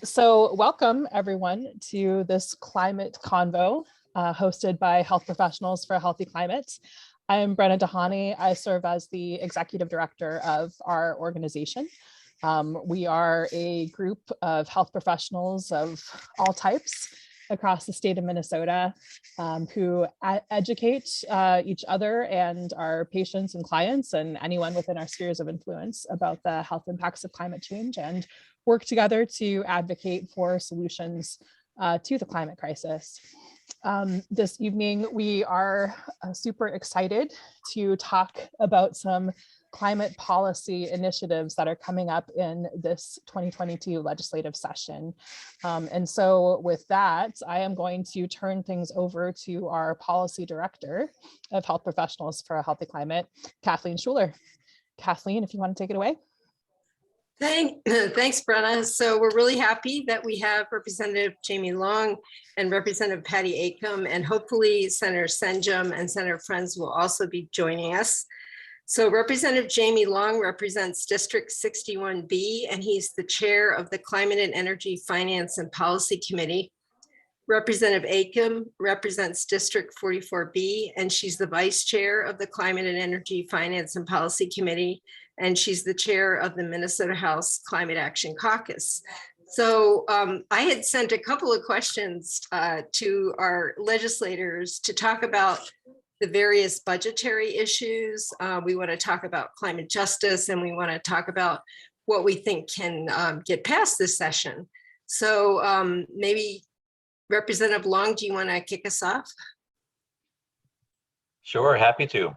So welcome everyone to this Climate Convo hosted by Health Professionals for a Healthy Climate. I'm Brenna Dahani. I serve as the Executive Director of our organization. We are a group of health professionals of all types across the state of Minnesota who educate each other and our patients and clients and anyone within our spheres of influence about the health impacts of climate change and work together to advocate for solutions to the climate crisis. This evening, we are super excited to talk about some climate policy initiatives that are coming up in this 2022 legislative session. And so with that, I am going to turn things over to our Policy Director of Health Professionals for a Healthy Climate, Kathleen Schuler. Kathleen, if you want to take it away. Thanks, Brenna. So we're really happy that we have Representative Jamie Long and Representative Patty Acomb, and hopefully Senator Senjem and Senator Friends will also be joining us. So Representative Jamie Long represents District 61B, and he's the chair of the Climate and Energy Finance and Policy Committee. Representative Acomb represents District 44B, and she's the vice chair of the Climate and Energy Finance and Policy Committee, and she's the chair of the Minnesota House Climate Action Caucus. So I had sent a couple of questions to our legislators to talk about the various budgetary issues. We want to talk about climate justice, and we want to talk about what we think can get past this session. So maybe Representative Long, do you want to kick us off? Sure, happy to.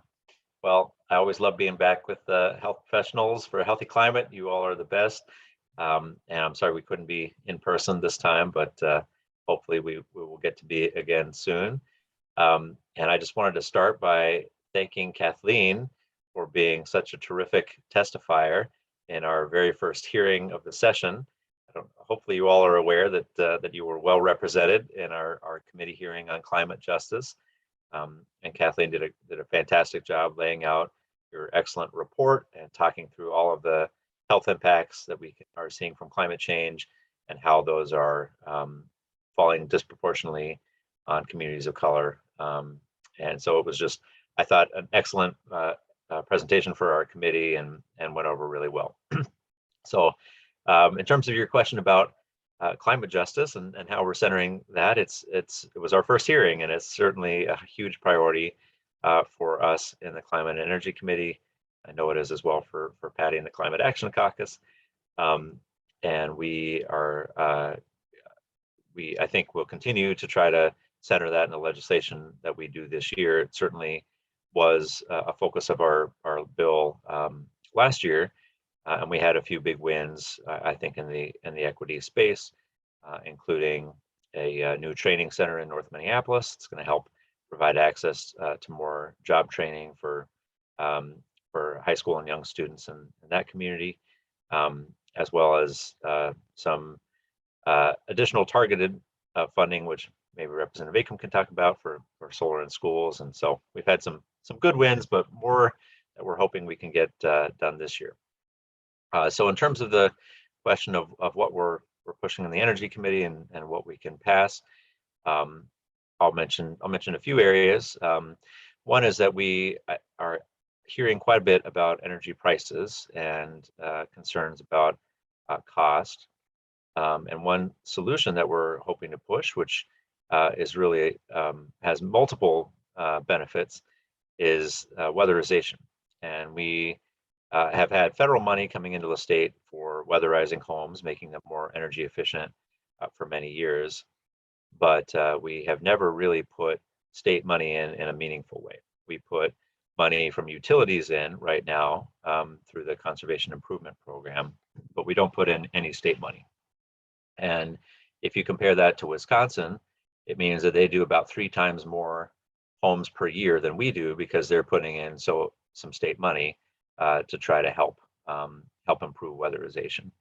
Well, I always love being back with health professionals for a healthy climate. You all are the best. And I'm sorry we couldn't be in person this time, but hopefully we will get to be again soon. And I just wanted to start by thanking Kathleen for being such a terrific testifier in our very first hearing of the session. Hopefully you all are aware that that you were well represented in our committee hearing on climate justice. And Kathleen did a fantastic job laying out your excellent report and talking through all of the health impacts that we are seeing from climate change and how those are falling disproportionately on communities of color. And so it was just, I thought, an excellent presentation for our committee and went over really well. So in terms of your question about climate justice and how we're centering that, it was our first hearing, and it's certainly a huge priority for us in the Climate and Energy Committee. I know it is as well for Patty and the Climate Action Caucus. And we are, I think we'll continue to try to center that in the legislation that we do this year. It certainly was a focus of our bill last year. And we had a few big wins, I think, in the equity space, including a new training center in North Minneapolis. It's going to help provide access to more job training for high school and young students in that community, as well as some additional targeted funding, which maybe Representative Acomb can talk about for solar in schools. And so we've had some good wins, but more that we're hoping we can get done this year. So in terms of the question of what we're pushing in the Energy Committee and what we can pass, I'll mention a few areas. One is that we are hearing quite a bit about energy prices and concerns about cost. And one solution that we're hoping to push, which is really has multiple benefits, is weatherization. And we have had federal money coming into the state for weatherizing homes, making them more energy efficient for many years. But we have never really put state money in a meaningful way. We put money from utilities in right now through the Conservation Improvement Program, but we don't put in any state money. And if you compare that to Wisconsin, it means that they do about 3 times more homes per year than we do, because they're putting in some state money to try to help improve weatherization.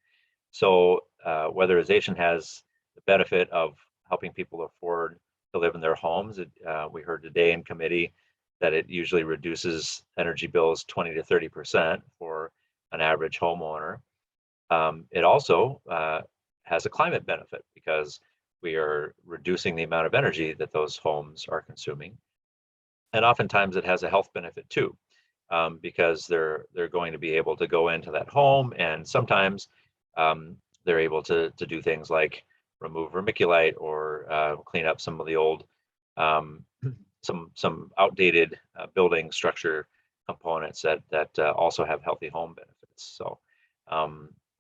So weatherization has the benefit of helping people afford to live in their homes. We heard today in committee that it usually reduces energy bills 20 to 30% for an average homeowner. It also has a climate benefit because we are reducing the amount of energy that those homes are consuming. And oftentimes it has a health benefit too, because they're going to be able to go into that home, and sometimes they're able to do things like remove vermiculite or clean up some of the old, some outdated building structure components that also have healthy home benefits. So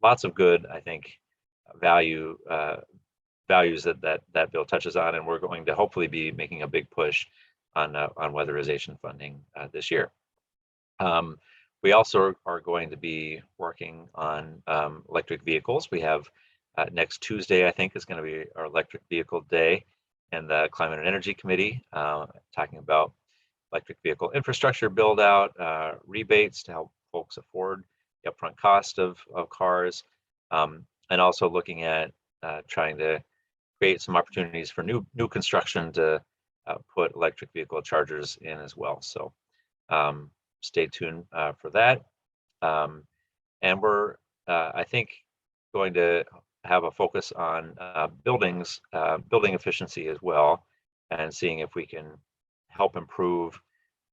lots of good, I think, values that bill touches on, and we're going to hopefully be making a big push on weatherization funding this year. We also are going to be working on electric vehicles. We have next Tuesday, I think, is going to be our electric vehicle day, and the Climate and Energy Committee talking about electric vehicle infrastructure build out, rebates to help folks afford the upfront cost of cars, and also looking at trying to create some opportunities for new construction to put electric vehicle chargers in as well. So stay tuned for that. And we're, I think, going to have a focus on building efficiency as well, and seeing if we can help improve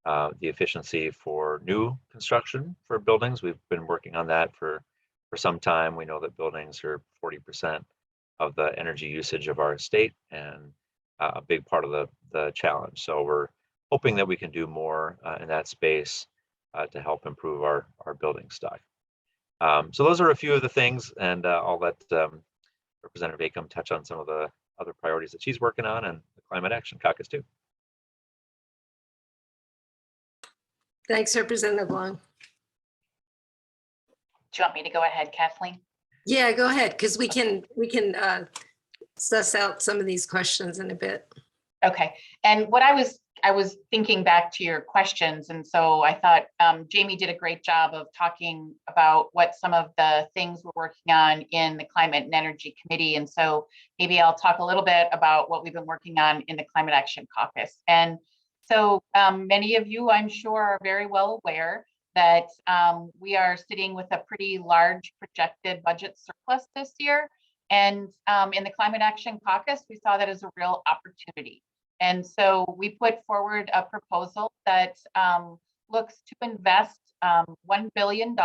the efficiency for new construction for buildings. We've been working on that for some time. We know that buildings are 40% of the energy usage of our state, and a big part of the challenge. So we're hoping that we can do more in that space to help improve our building stock. So those are a few of the things, and I'll let Representative Acomb touch on some of the other priorities that she's working on, and the Climate Action Caucus too. Thanks, Representative Long. Do you want me to go ahead, Kathleen? Yeah, go ahead, because we can suss out some of these questions in a bit. Okay. And what I was thinking back to your questions, and so I thought Jamie did a great job of talking about what some of the things we're working on in the Climate and Energy Committee. And so maybe I'll talk a little bit about what we've been working on in the Climate Action Caucus. And so many of you, I'm sure, are very well aware that we are sitting with a pretty large projected budget surplus this year. And in the Climate Action Caucus, we saw that as a real opportunity. And so we put forward a proposal that looks to invest $1 billion,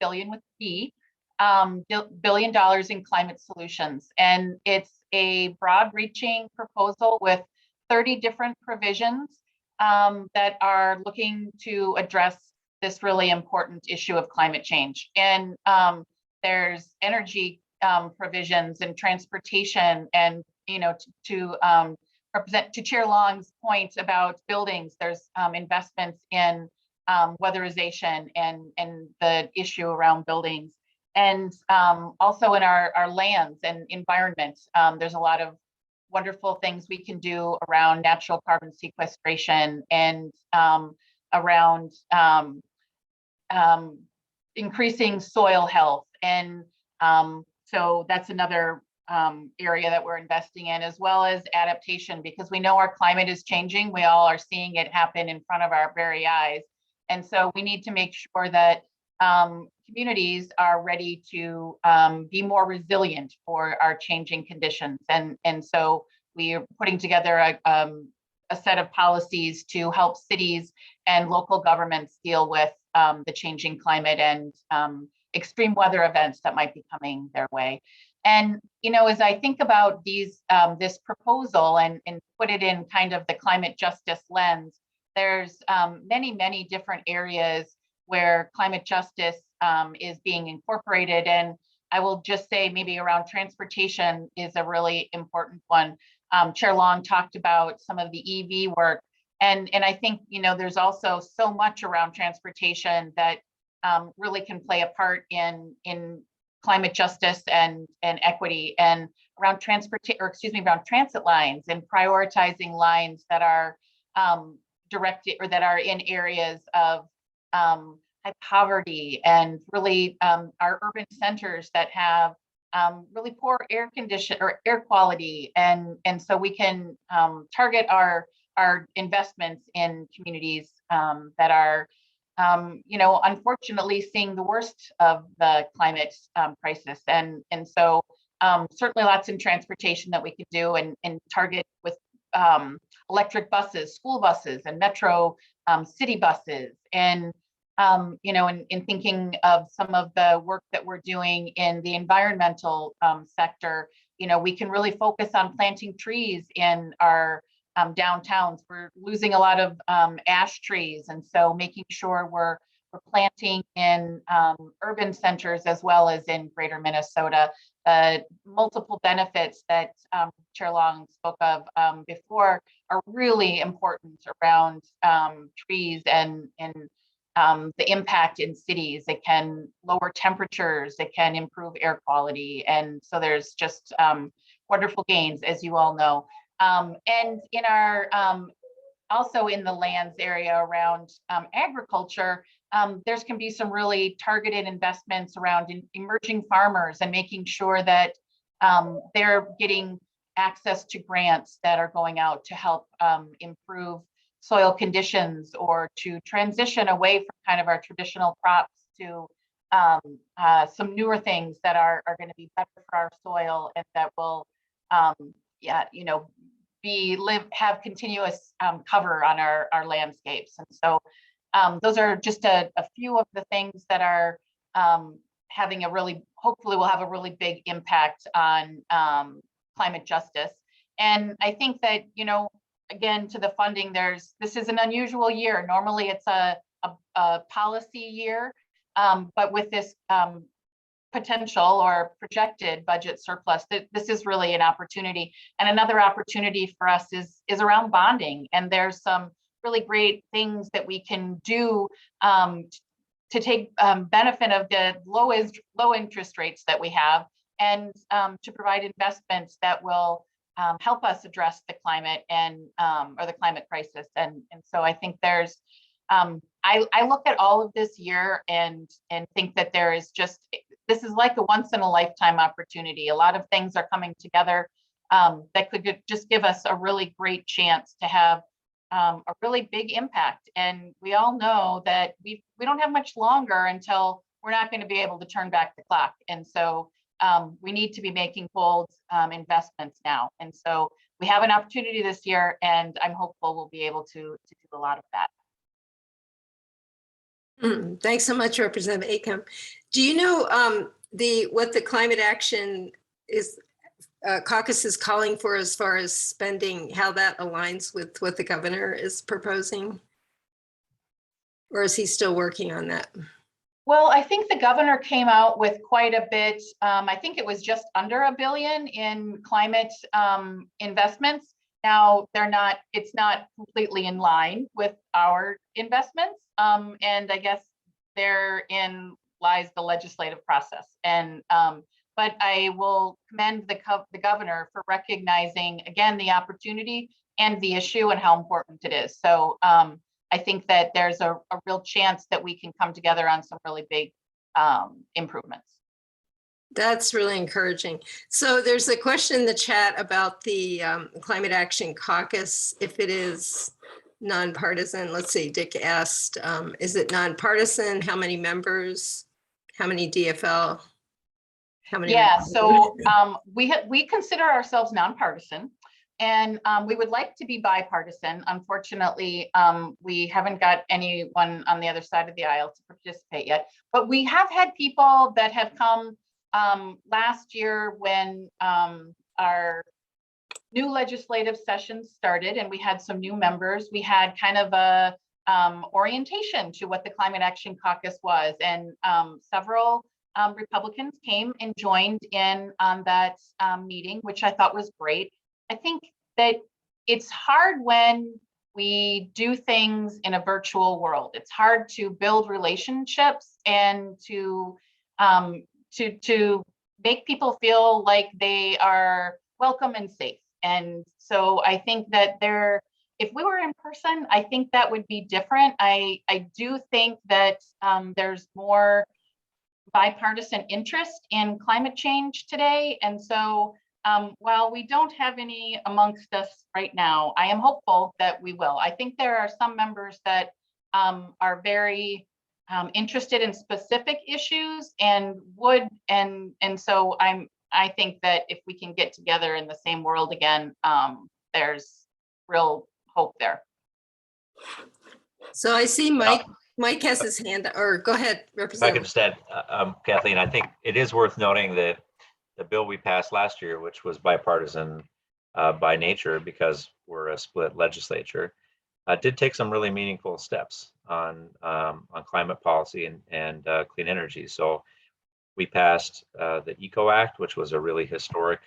billion with B, $1 billion in climate solutions. And it's a broad-reaching proposal with 30 different provisions that are looking to address this really important issue of climate change. And there's energy provisions and transportation, and to Chair Long's point about buildings, there's investments in weatherization and the issue around buildings, and also in our lands and environment. There's a lot of wonderful things we can do around natural carbon sequestration and around increasing soil health. And so that's another area that we're investing in, as well as adaptation, because we know our climate is changing. We all are seeing it happen in front of our very eyes. And so we need to make sure that communities are ready to be more resilient for our changing conditions. And so we are putting together a set of policies to help cities and local governments deal with the changing climate and extreme weather events that might be coming their way. And, as I think about this proposal and put it in kind of the climate justice lens, there's many, many different areas where climate justice is being incorporated. And I will just say maybe around transportation is a really important one. Chair Long talked about some of the EV work. And I think, there's also so much around transportation that really can play a part in climate justice and equity, and around around transit lines and prioritizing lines that are directed or that are in areas of high poverty, and really our urban centers that have really poor air condition or air quality. And so we can target our investments in communities that are unfortunately seeing the worst of the climate crisis. And so certainly lots in transportation that we could do and target with electric buses, school buses, and metro city buses. And, in thinking of some of the work that we're doing in the environmental sector, we can really focus on planting trees in our downtowns. We're losing a lot of ash trees. And so making sure we're planting in urban centers as well as in greater Minnesota. Multiple benefits that Chair Long spoke of before are really important around trees and the impact in cities. It can lower temperatures, it can improve air quality. And so there's just wonderful gains, as you all know. And in our also in the lands area around agriculture, there's can be some really targeted investments around emerging farmers and making sure that they're getting access to grants that are going out to help improve soil conditions or to transition away from kind of our traditional crops to some newer things that are going to be better for our soil and that will have continuous cover on our landscapes. And so those are just a few of the things that are having hopefully will have a really big impact on climate justice. And I think that, again, to the funding, this is an unusual year. Normally it's a policy year, but with this potential or projected budget surplus, this is really an opportunity. And another opportunity for us is around bonding. And there's some really great things that we can do to take benefit of the low interest rates that we have and to provide investments that will help us address the climate or the climate crisis. And so I think there's I look at all of this year and think that this is like a once in a lifetime opportunity. A lot of things are coming together that could just give us a really great chance to have a really big impact. And we all know that we don't have much longer until we're not going to be able to turn back the clock. And so we need to be making bold investments now. And so we have an opportunity this year, and I'm hopeful we'll be able to do a lot of that. Thanks so much, Representative Acomb. Do you know what the climate action is Caucus is calling for as far as spending, how that aligns with what the governor is proposing? Or is he still working on that? Well, I think the governor came out with quite a bit. I think it was just under $1 billion in climate investments. Now it's not completely in line with our investments. And I guess therein lies the legislative process. And but I will commend the governor for recognizing, again, the opportunity and the issue and how important it is. So I think that there's a real chance that we can come together on some really big improvements. That's really encouraging. So there's a question in the chat about the Climate Action Caucus, if it is nonpartisan. Let's see, Dick asked, is it nonpartisan? How many members? How many DFL? How many? Yeah, so we consider ourselves nonpartisan, and we would like to be bipartisan. Unfortunately, we haven't got anyone on the other side of the aisle to participate yet, but we have had people that have come last year when our new legislative session started and we had some new members. We had kind of a orientation to what the Climate Action Caucus was, and several Republicans came and joined in on that meeting, which I thought was great. I think that it's hard when we do things in a virtual world. It's hard to build relationships and to make people feel like they are welcome and safe. And so I think that if we were in person, I think that would be different. I do think that there's more bipartisan interest in climate change today. And so while we don't have any amongst us right now, I am hopeful that we will. I think there are some members that are very interested in specific issues and so I think that if we can get together in the same world again, there's real hope there. So I see Mike has his hand, or go ahead, If I Representative. could just add, Kathleen, I think it is worth noting that the bill we passed last year, which was bipartisan by nature because we're a split legislature, did take some really meaningful steps on climate policy and clean energy. So we passed the ECO Act, which was a really historic,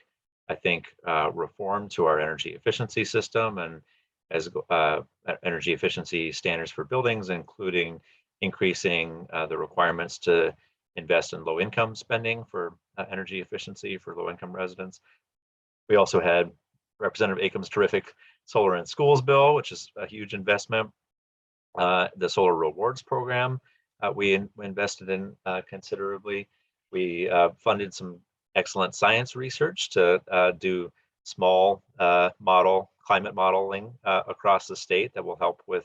I think, reform to our energy efficiency system and as energy efficiency standards for buildings, including increasing the requirements to invest in low income spending for energy efficiency for low income residents. We also had Representative Acomb's terrific Solar in Schools bill, which is a huge investment. The Solar Rewards program we invested in considerably. We funded some excellent science research to do small climate modeling across the state that will help with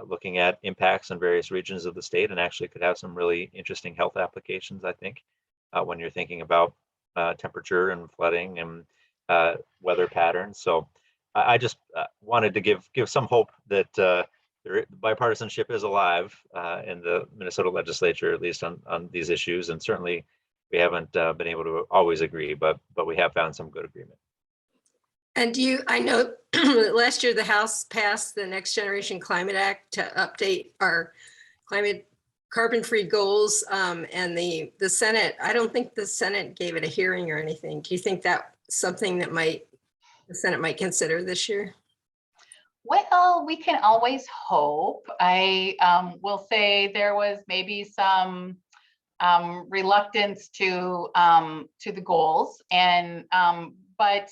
looking at impacts in various regions of the state and actually could have some really interesting health applications, I think, when you're thinking about temperature and flooding and weather patterns. So I just wanted to give some hope that bipartisanship is alive in the Minnesota legislature, at least on these issues. And certainly we haven't been able to always agree, but we have found some good agreement. And I know last year the House passed the Next Generation Climate Act to update our climate carbon-free goals, and the Senate, I don't think the Senate gave it a hearing or anything. Do you think that's something that the Senate might consider this year? Well, we can always hope. I will say there was maybe some reluctance to the goals, and but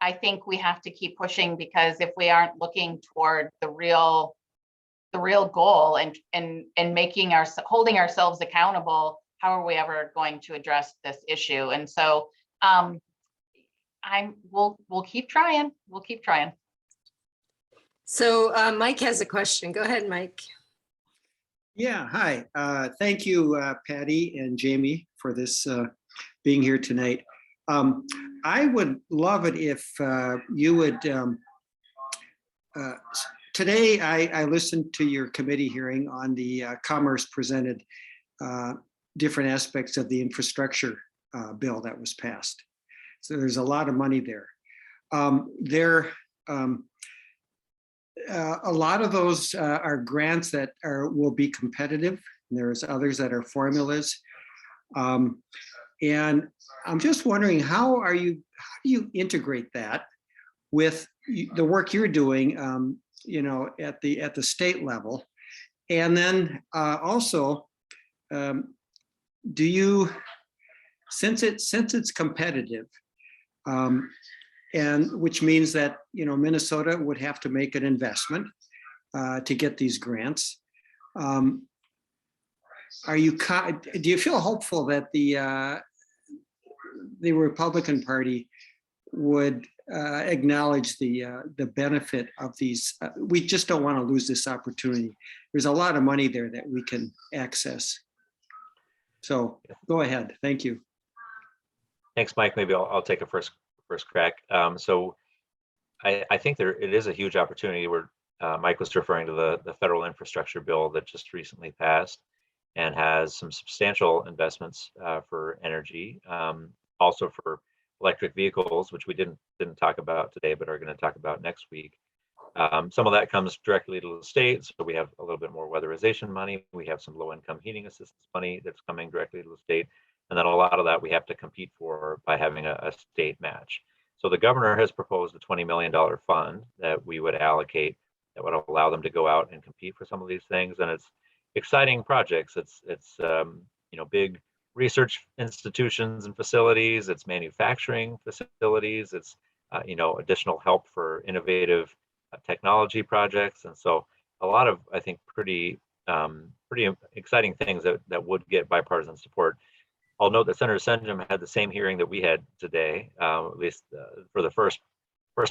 I think we have to keep pushing, because if we aren't looking toward the real goal and holding ourselves accountable, how are we ever going to address this issue? And so we'll keep trying. We'll keep trying. So Mike has a question. Go ahead, Mike. Yeah, hi. Thank you, Patty and Jamie, for this being here tonight. I would love it if you would, today I listened to your committee hearing on the Commerce presented different aspects of the infrastructure bill that was passed. So there's a lot of money there. A lot of those are grants that will be competitive. There's others that are formulas. And I'm just wondering, how do you integrate that with the work you're doing, at the state level? And then also, do you, since it's competitive, and which means that Minnesota would have to make an investment to get these grants, do you feel hopeful that the Republican Party would acknowledge the benefit of these? We just don't want to lose this opportunity. There's a lot of money there that we can access. So go ahead. Thank you. Thanks, Mike. Maybe I'll take a first crack. So I think it is a huge opportunity where Mike was referring to the federal infrastructure bill that just recently passed and has some substantial investments for energy, also for electric vehicles, which we didn't talk about today, but are going to talk about next week. Some of that comes directly to the state, so we have a little bit more weatherization money. We have some low-income heating assistance money that's coming directly to the state, and then a lot of that we have to compete for by having a state match. So the governor has proposed a $20 million fund that we would allocate that would allow them to go out and compete for some of these things, and it's exciting projects. It's big research institutions and facilities. It's manufacturing facilities. It's additional help for innovative technology projects, and so a lot of, I think, pretty exciting things that would get bipartisan support. I'll note that Senator Senjem had the same hearing that we had today, at least for the first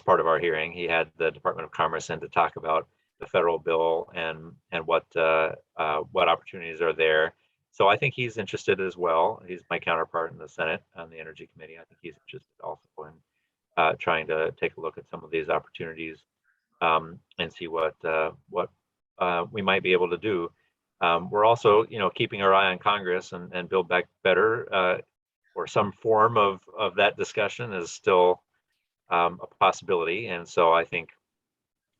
part of our hearing. He had the Department of Commerce in to talk about the federal bill and what opportunities are there. So I think he's interested as well. He's my counterpart in the Senate on the Energy Committee. I think he's interested also in trying to take a look at some of these opportunities and see what we might be able to do. We're also, keeping our eye on Congress and Build Back Better, or some form of that discussion is still a possibility. And so I think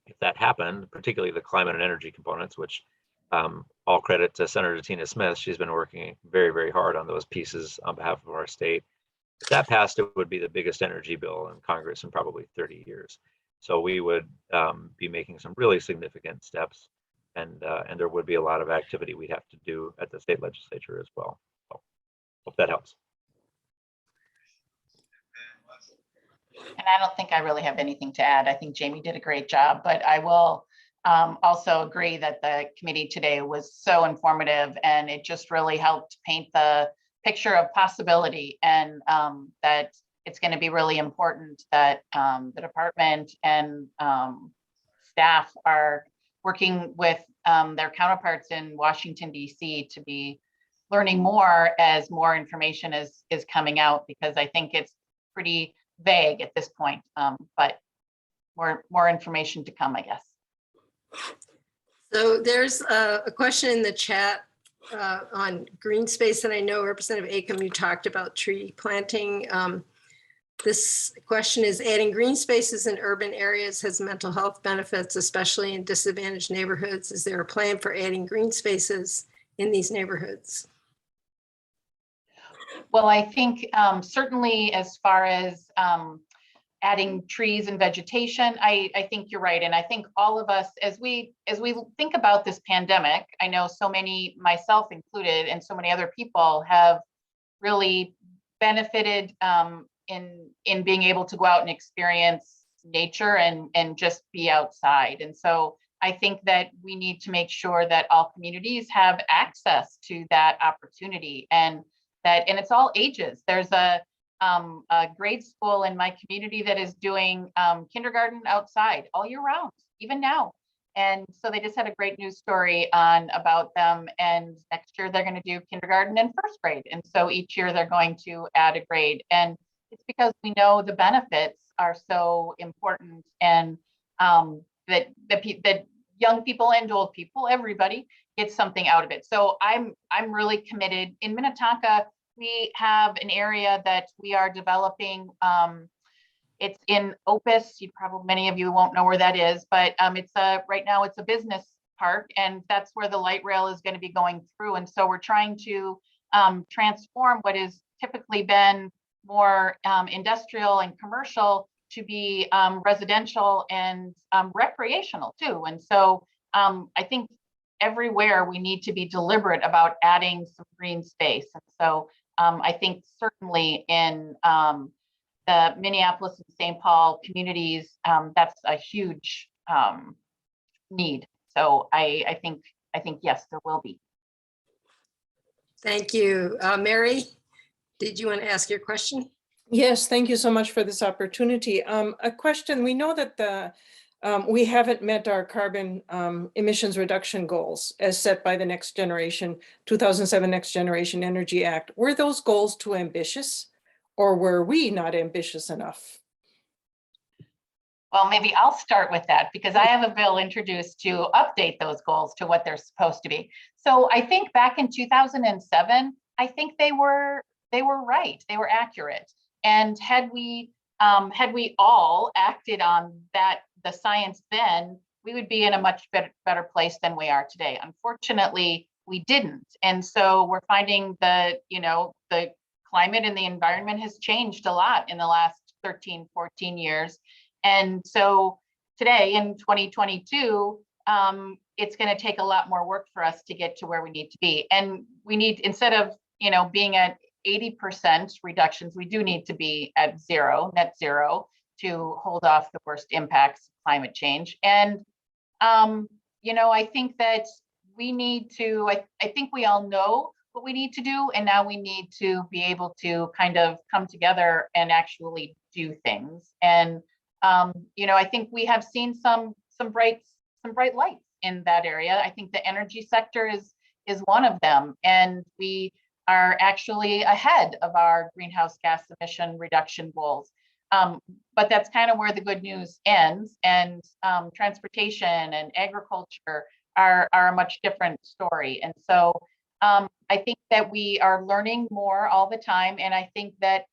if that happened, particularly the climate and energy components, which all credit to Senator Tina Smith, she's been working very, very hard on those pieces on behalf of our state. If that passed, it would be the biggest energy bill in Congress in probably 30 years. So we would be making some really significant steps, and there would be a lot of activity we'd have to do at the state legislature as well. So hope that helps. And I don't think I really have anything to add. I think Jamie did a great job, but I will also agree that the committee today was so informative, and it just really helped paint the picture of possibility, and that it's going to be really important that the department and staff are working with their counterparts in Washington, D.C. to be learning more as more information is coming out, because I think it's pretty vague at this point, but more information to come, I guess. So there's a question in the chat on green space, and I know Representative Acomb, you talked about tree planting. This question is, adding green spaces in urban areas has mental health benefits, especially in disadvantaged neighborhoods. Is there a plan for adding green spaces in these neighborhoods? Well, I think certainly as far as adding trees and vegetation, I think you're right. And I think all of us, as we think about this pandemic, I know so many, myself included, and so many other people have really benefited in being able to go out and experience nature and just be outside. And so I think that we need to make sure that all communities have access to that opportunity, and it's all ages. There's a grade school in my community that is doing kindergarten outside all year round, even now. And so they just had a great news story about them. And next year they're going to do kindergarten and first grade. And so each year they're going to add a grade. And it's because we know the benefits are so important, and that young people and old people, everybody gets something out of it. So I'm really committed. In Minnetonka, we have an area that we are developing. It's in Opus. Many of you won't know where that is, but right now it's a business park, and that's where the light rail is going to be going through. And so we're trying to transform what has typically been more industrial and commercial to be residential and recreational too. And so I think everywhere we need to be deliberate about adding some green space. And so I think certainly in the Minneapolis and St. Paul communities, that's a huge need. So I think yes, there will be. Thank you. Mary, did you want to ask your question? Yes, thank you so much for this opportunity. A question, we know that we haven't met our carbon emissions reduction goals as set by the Next Generation, 2007 Next Generation Energy Act. Were those goals too ambitious, or were we not ambitious enough? Well, maybe I'll start with that, because I have a bill introduced to update those goals to what they're supposed to be. So I think back in 2007, I think they were right. They were accurate. And had we all acted on that, the science then, we would be in a much better place than we are today. Unfortunately, we didn't. And so we're finding that, the climate and the environment has changed a lot in the last 13, 14 years. And so today in 2022, it's going to take a lot more work for us to get to where we need to be. And we need, instead of, being at 80% reductions, we do need to be at net zero, to hold off the worst impacts of climate change. And, I think that we need to, I think we all know what we need to do. And now we need to be able to kind of come together and actually do things. And, I think we have seen some bright some bright lights in that area. I think the energy sector is one of them, and we are actually ahead of our greenhouse gas emission reduction goals. But that's kind of where the good news ends, and transportation and agriculture are a much different story. And so I think that we are learning more all the time, and I think that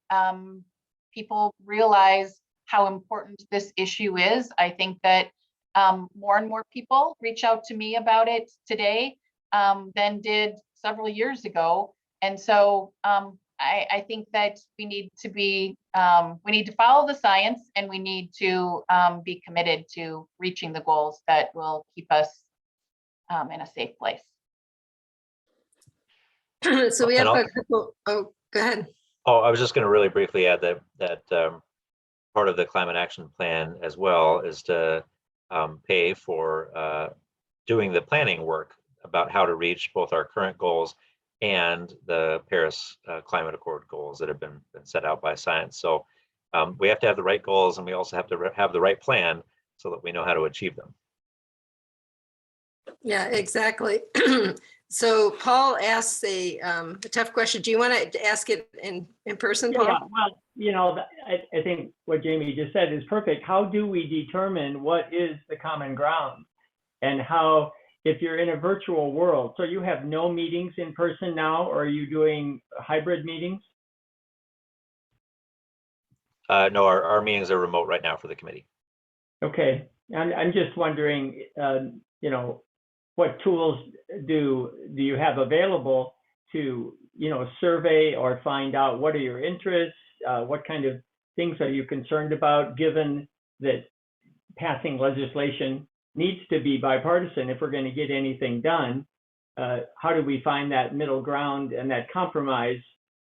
people realize how important this issue is. I think that more and more people reach out to me about it today than did several years ago. And so I think that we need to follow the science, and we need to be committed to reaching the goals that will keep us in a safe place. So we have a couple, oh, go ahead. Oh, I was just going to really briefly add that part of the climate action plan as well is to pay for doing the planning work about how to reach both our current goals and the Paris Climate Accord goals that have been set out by science. So we have to have the right goals, and we also have to have the right plan so that we know how to achieve them. Yeah, exactly. So Paul asks a tough question. Do you want to ask it in person, Paul? Yeah, well, you know, I think what Jamie just said is perfect. How do we determine what is the common ground, and how, if you're in a virtual world, so you have no meetings in person now, or are you doing hybrid meetings? No, our meetings are remote right now for the committee. Okay, I'm just wondering, you know, what tools do you have available to, you know, survey or find out what are your interests, what kind of things are you concerned about, given that passing legislation needs to be bipartisan if we're going to get anything done. How do we find that middle ground and that compromise,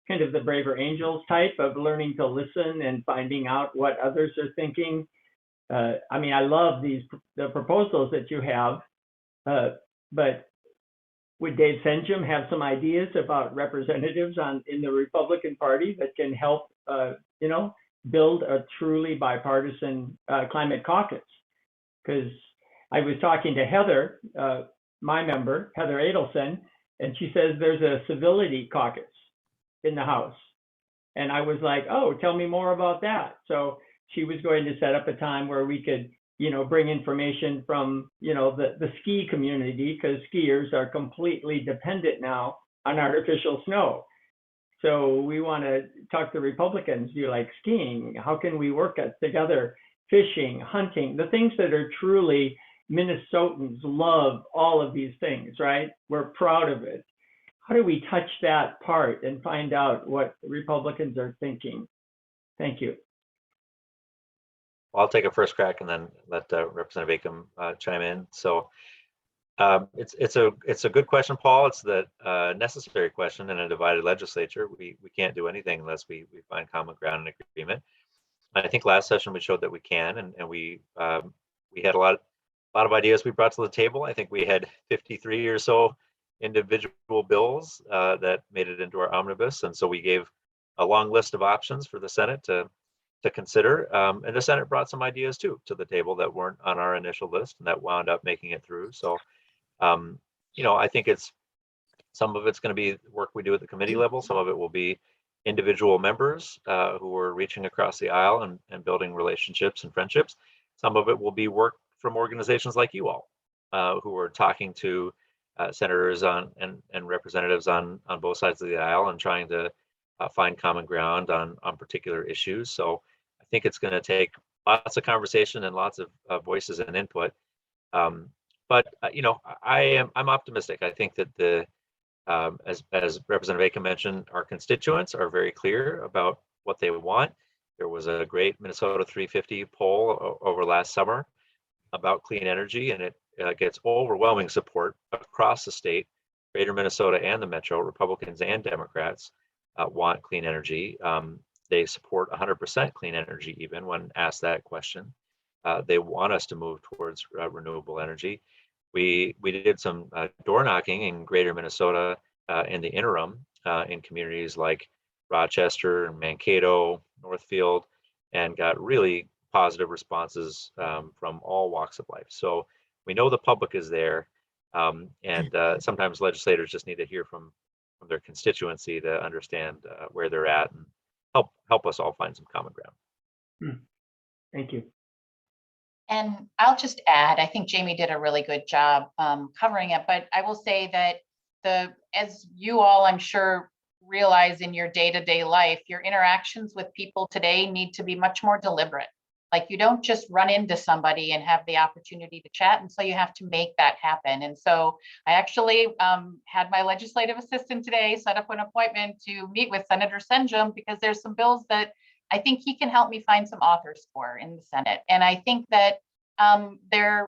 kind of the braver angels type of learning to listen and finding out what others are thinking? I mean, I love the proposals that you have, but would Dave Senjem have some ideas about representatives in the Republican Party that can help, you know, build a truly bipartisan climate caucus? Because I was talking to Heather, my member, Heather Adelson, and she says there's a civility caucus in the House. And I was like, oh, tell me more about that. So she was going to set up a time where we could, you know, bring information from, you know, the ski community, because skiers are completely dependent now on artificial snow. So we want to talk to Republicans. Do you like skiing? How can we work together? Fishing, hunting, the things that are truly Minnesotans love, all of these things, right? We're proud of it. How do we touch that part and find out what Republicans are thinking? Thank you. I'll take a first crack and then let Representative Acomb chime in. So it's a good question, Paul. It's the necessary question in a divided legislature. We can't do anything unless we find common ground and agreement. I think last session we showed that we can, and we had a lot of ideas we brought to the table. I think we had 53 or so individual bills that made it into our omnibus, and so we gave a long list of options for the Senate to consider. And the Senate brought some ideas too to the table that weren't on our initial list and that wound up making it through. So, you know, I think some of it's going to be work we do at the committee level. Some of it will be individual members who are reaching across the aisle and building relationships and friendships. Some of it will be work from organizations like you all, who are talking to senators and representatives on both sides of the aisle and trying to find common ground on particular issues. So I think it's going to take lots of conversation and lots of voices and input. But you know, I'm optimistic. I think that as Representative Acomb mentioned, our constituents are very clear about what they want. There was a great Minnesota 350 poll over last summer about clean energy, and it gets overwhelming support across the state, greater Minnesota and the Metro. Republicans and Democrats want clean energy. They support 100% clean energy even when asked that question. They want us to move towards renewable energy. We did some door knocking in greater Minnesota in the interim in communities like Rochester and Mankato, Northfield, and got really positive responses from all walks of life. So we know the public is there. And sometimes legislators just need to hear from their constituency to understand where they're at and help us all find some common ground. Thank you. And I'll just add, I think Jamie did a really good job covering it, but I will say that as you all, I'm sure, realize in your day-to-day life, your interactions with people today need to be much more deliberate. Like, you don't just run into somebody and have the opportunity to chat, and so you have to make that happen. And so I actually had my legislative assistant today set up an appointment to meet with Senator Senjem, because there's some bills that I think he can help me find some authors for in the Senate. And I think that they're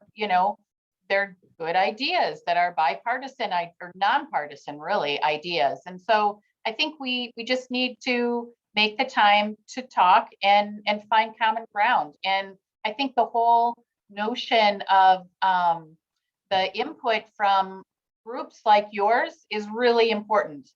good ideas that are bipartisan or nonpartisan, really, ideas. And so I think we just need to make the time to talk and find common ground. And I think the whole notion of the input from groups like yours is really important.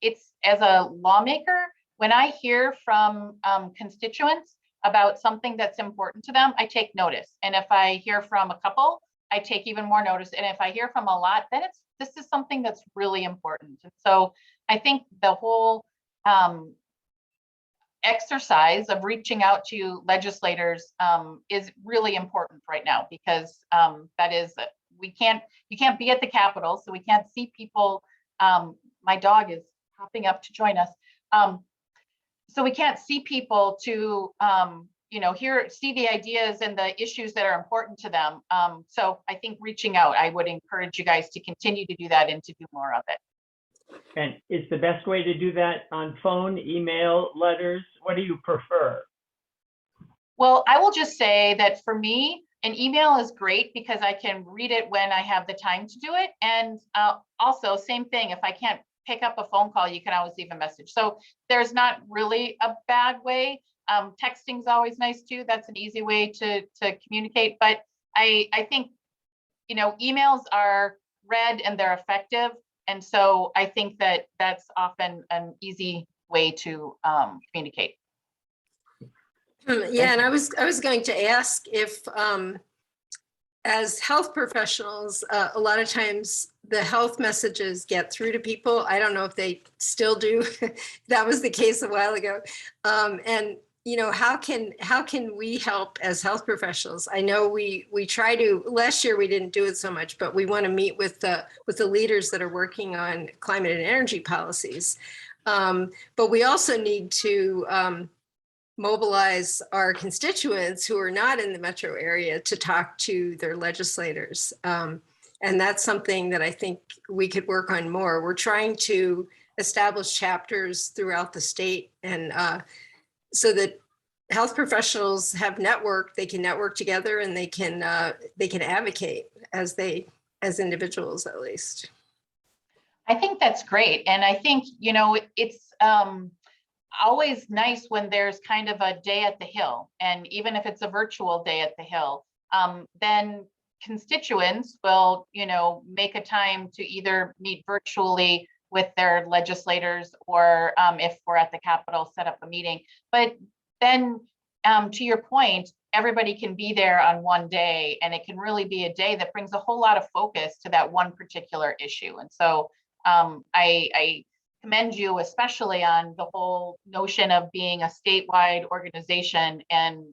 It's, as a lawmaker, when I hear from constituents about something that's important to them, I take notice. And if I hear from a couple, I take even more notice. And if I hear from a lot, then this is something that's really important. And so I think the whole exercise of reaching out to legislators is really important right now, because that is, you can't be at the Capitol, so we can't see people. My dog is hopping up to join us. So we can't see people to see the ideas and the issues that are important to them. So I think reaching out, I would encourage you guys to continue to do that and to do more of it. And is the best way to do that on phone, email, letters? What do you prefer? Well, I will just say that for me, an email is great because I can read it when I have the time to do it. And also, same thing, if I can't pick up a phone call, you can always leave a message. So there's not really a bad way. Texting is always nice too. That's an easy way to communicate. But I think, emails are read and they're effective. And so I think that that's often an easy way to communicate. Yeah, and I was going to ask if, as health professionals, a lot of times the health messages get through to people. I don't know if they still do. That was the case a while ago. And how can we help as health professionals? I know we try to. Last year we didn't do it so much, but we want to meet with the leaders that are working on climate and energy policies. But we also need to mobilize our constituents who are not in the metro area to talk to their legislators. And that's something that I think we could work on more. We're trying to establish chapters throughout the state, and so that health professionals have they can network together, and they can advocate as individuals, at least. I think that's great. And I think, it's always nice when there's kind of a day at the Hill, and even if it's a virtual day at the Hill, then constituents will, make a time to either meet virtually with their legislators, or if we're at the Capitol, set up a meeting. But then to your point, everybody can be there on one day, and it can really be a day that brings a whole lot of focus to that one particular issue. And so I commend you especially on the whole notion of being a statewide organization, and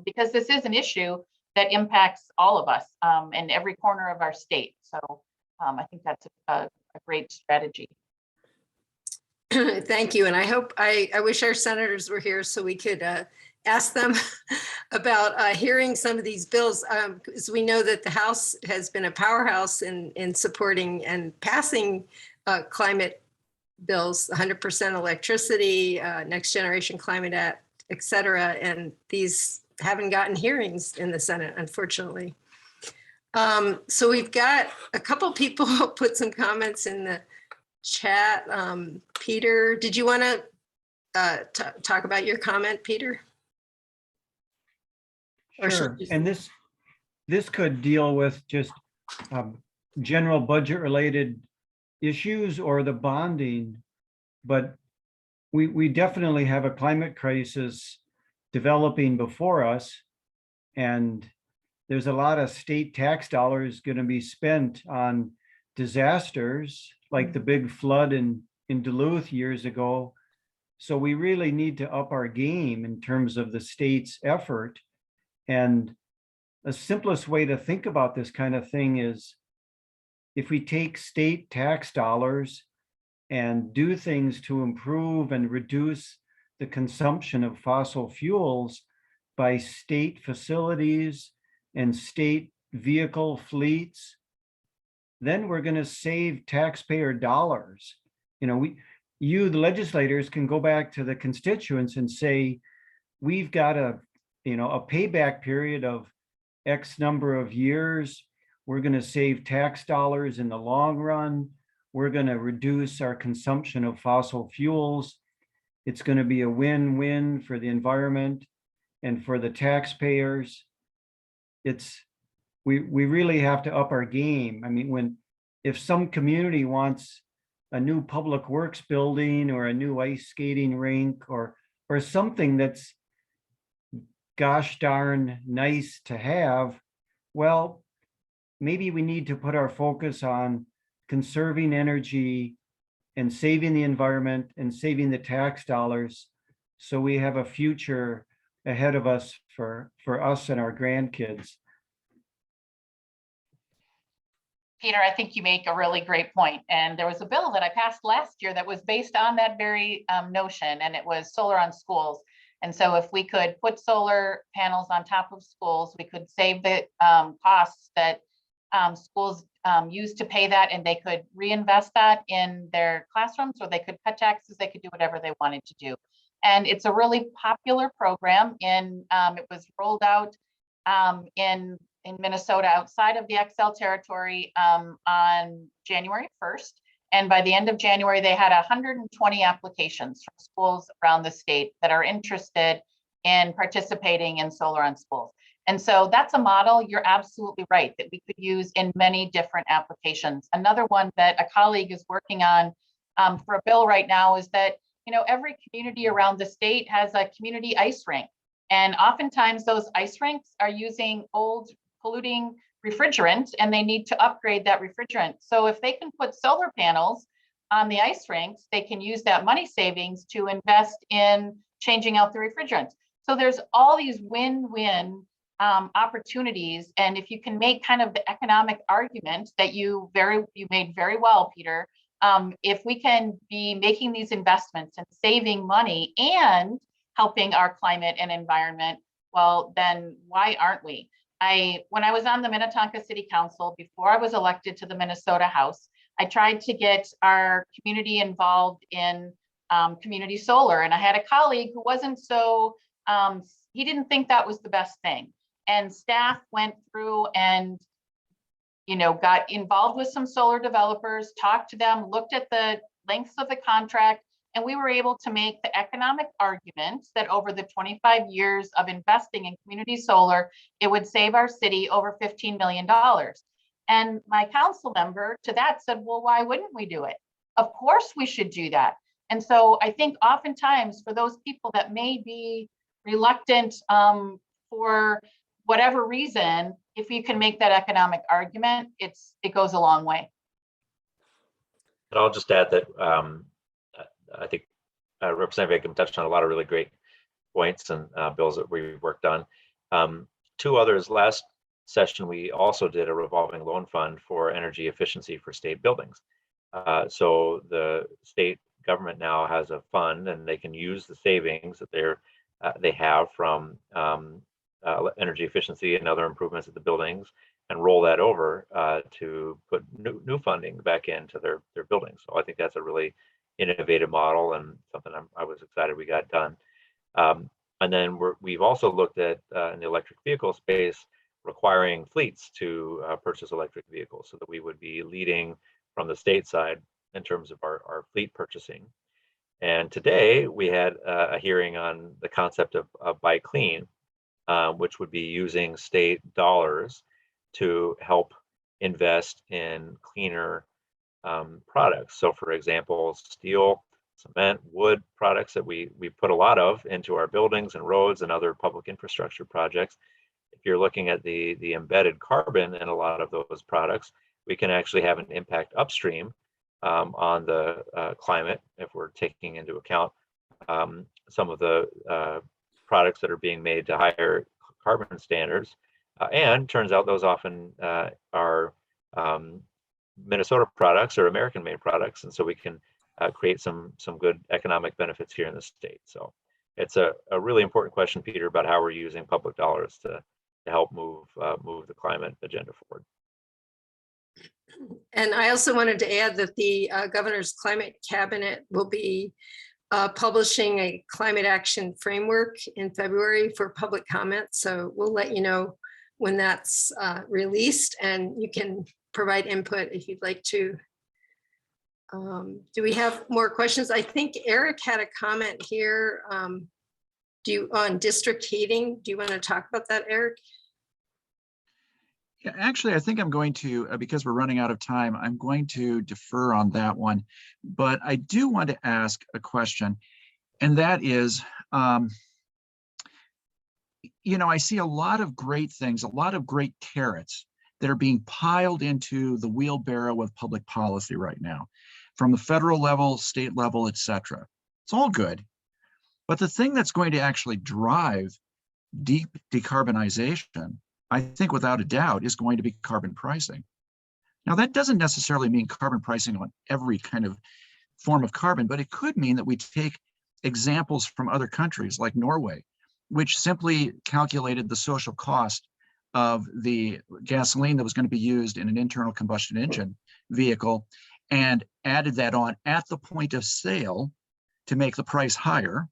because this is an issue that impacts all of us in every corner of our state. So I think that's a great strategy. Thank you. And I wish our senators were here so we could ask them about hearing some of these bills, because we know that the House has been a powerhouse in supporting and passing climate bills, 100% electricity, Next Generation Climate Act, et cetera. And these haven't gotten hearings in the Senate, unfortunately. So we've got a couple people put some comments in the chat. Peter, did you want to talk about your comment, Peter? Sure. And this could deal with just general budget related issues or the bonding, but we definitely have a climate crisis developing before us, and there's a lot of state tax dollars going to be spent on disasters like the big flood in Duluth years ago. So we really need to up our game in terms of the state's effort. And the simplest way to think about this kind of thing is if we take state tax dollars and do things to improve and reduce the consumption of fossil fuels by state facilities and state vehicle fleets, then we're going to save taxpayer dollars. You know, the legislators can go back to the constituents and say, we've got a payback period of X number of years. We're going to save tax dollars in the long run. We're going to reduce our consumption of fossil fuels. It's going to be a win-win for the environment and for the taxpayers. We really have to up our game. I mean, if some community wants a new public works building or a new ice skating rink or something that's gosh darn nice to have, well, maybe we need to put our focus on conserving energy and saving the environment and saving the tax dollars so we have a future ahead of us for us and our grandkids. Peter, I think you make a really great point. And there was a bill that I passed last year that was based on that very notion, and it was solar on schools. And so if we could put solar panels on top of schools, we could save the costs that schools use to pay that, and they could reinvest that in their classrooms, or they could cut taxes, they could do whatever they wanted to do. And it's a really popular program. It was rolled out in Minnesota outside of the XL territory on January 1st. And by the end of January, they had 120 applications from schools around the state that are interested in participating in solar on schools. And so that's a model, you're absolutely right, that we could use in many different applications. Another one that a colleague is working on for a bill right now is that, every community around the state has a community ice rink. And oftentimes those ice rinks are using old polluting refrigerant, and they need to upgrade that refrigerant. So if they can put solar panels on the ice rinks, they can use that money savings to invest in changing out the refrigerant. So there's all these win-win opportunities. And if you can make kind of the economic argument that you made very well, Peter, if we can be making these investments and saving money and helping our climate and environment, well, then why aren't we? When I was on the Minnetonka City Council, before I was elected to the Minnesota House, I tried to get our community involved in community solar. And I had a colleague who wasn't so, he didn't think that was the best thing. And staff went through and, got involved with some solar developers, talked to them, looked at the lengths of the contract, and we were able to make the economic argument that over the 25 years of investing in community solar, it would save our city over $15 million. And my council member to that said, well, why wouldn't we do it? Of course we should do that. And so I think oftentimes for those people that may be reluctant for whatever reason, if you can make that economic argument, it goes a long way. And I'll just add that I think Representative Acomb touched on a lot of really great points and bills that we worked on. Two others, last session, we also did a revolving loan fund for energy efficiency for state buildings. So the state government now has a fund, and they can use the savings that they have from energy efficiency and other improvements at the buildings and roll that over to put new funding back into their buildings. So I think that's a really innovative model and something I was excited we got done. And then we've also looked at in the electric vehicle space, requiring fleets to purchase electric vehicles so that we would be leading from the state side in terms of our fleet purchasing. And today we had a hearing on the concept of Buy Clean, which would be using state dollars to help invest in cleaner products. So for example, steel, cement, wood products that we put a lot of into our buildings and roads and other public infrastructure projects. If you're looking at the embedded carbon in a lot of those products, we can actually have an impact upstream on the climate if we're taking into account some of the products that are being made to higher carbon standards. And turns out those often are Minnesota products or American-made products, and so we can create some good economic benefits here in the state. So it's a really important question, Peter, about how we're using public dollars to help move the climate agenda forward. And I also wanted to add that the governor's climate cabinet will be publishing a climate action framework in February for public comment. So we'll let you know when that's released, and you can provide input if you'd like to. Do we have more questions? I think Eric had a comment here. On district heating. Do you want to talk about that, Eric? Yeah, actually, I think I'm going to, because we're running out of time, I'm going to defer on that one. But I do want to ask a question, and that is, you know, I see a lot of great things, a lot of great carrots that are being piled into the wheelbarrow of public policy right now, from the federal level, state level, et cetera. It's all good. But the thing that's going to actually drive deep decarbonization, I think without a doubt, is going to be carbon pricing. Now, that doesn't necessarily mean carbon pricing on every kind of form of carbon, but it could mean that we take examples from other countries like Norway, which simply calculated the social cost of the gasoline that was going to be used in an internal combustion engine vehicle and added that on at the point of sale to make the price higher,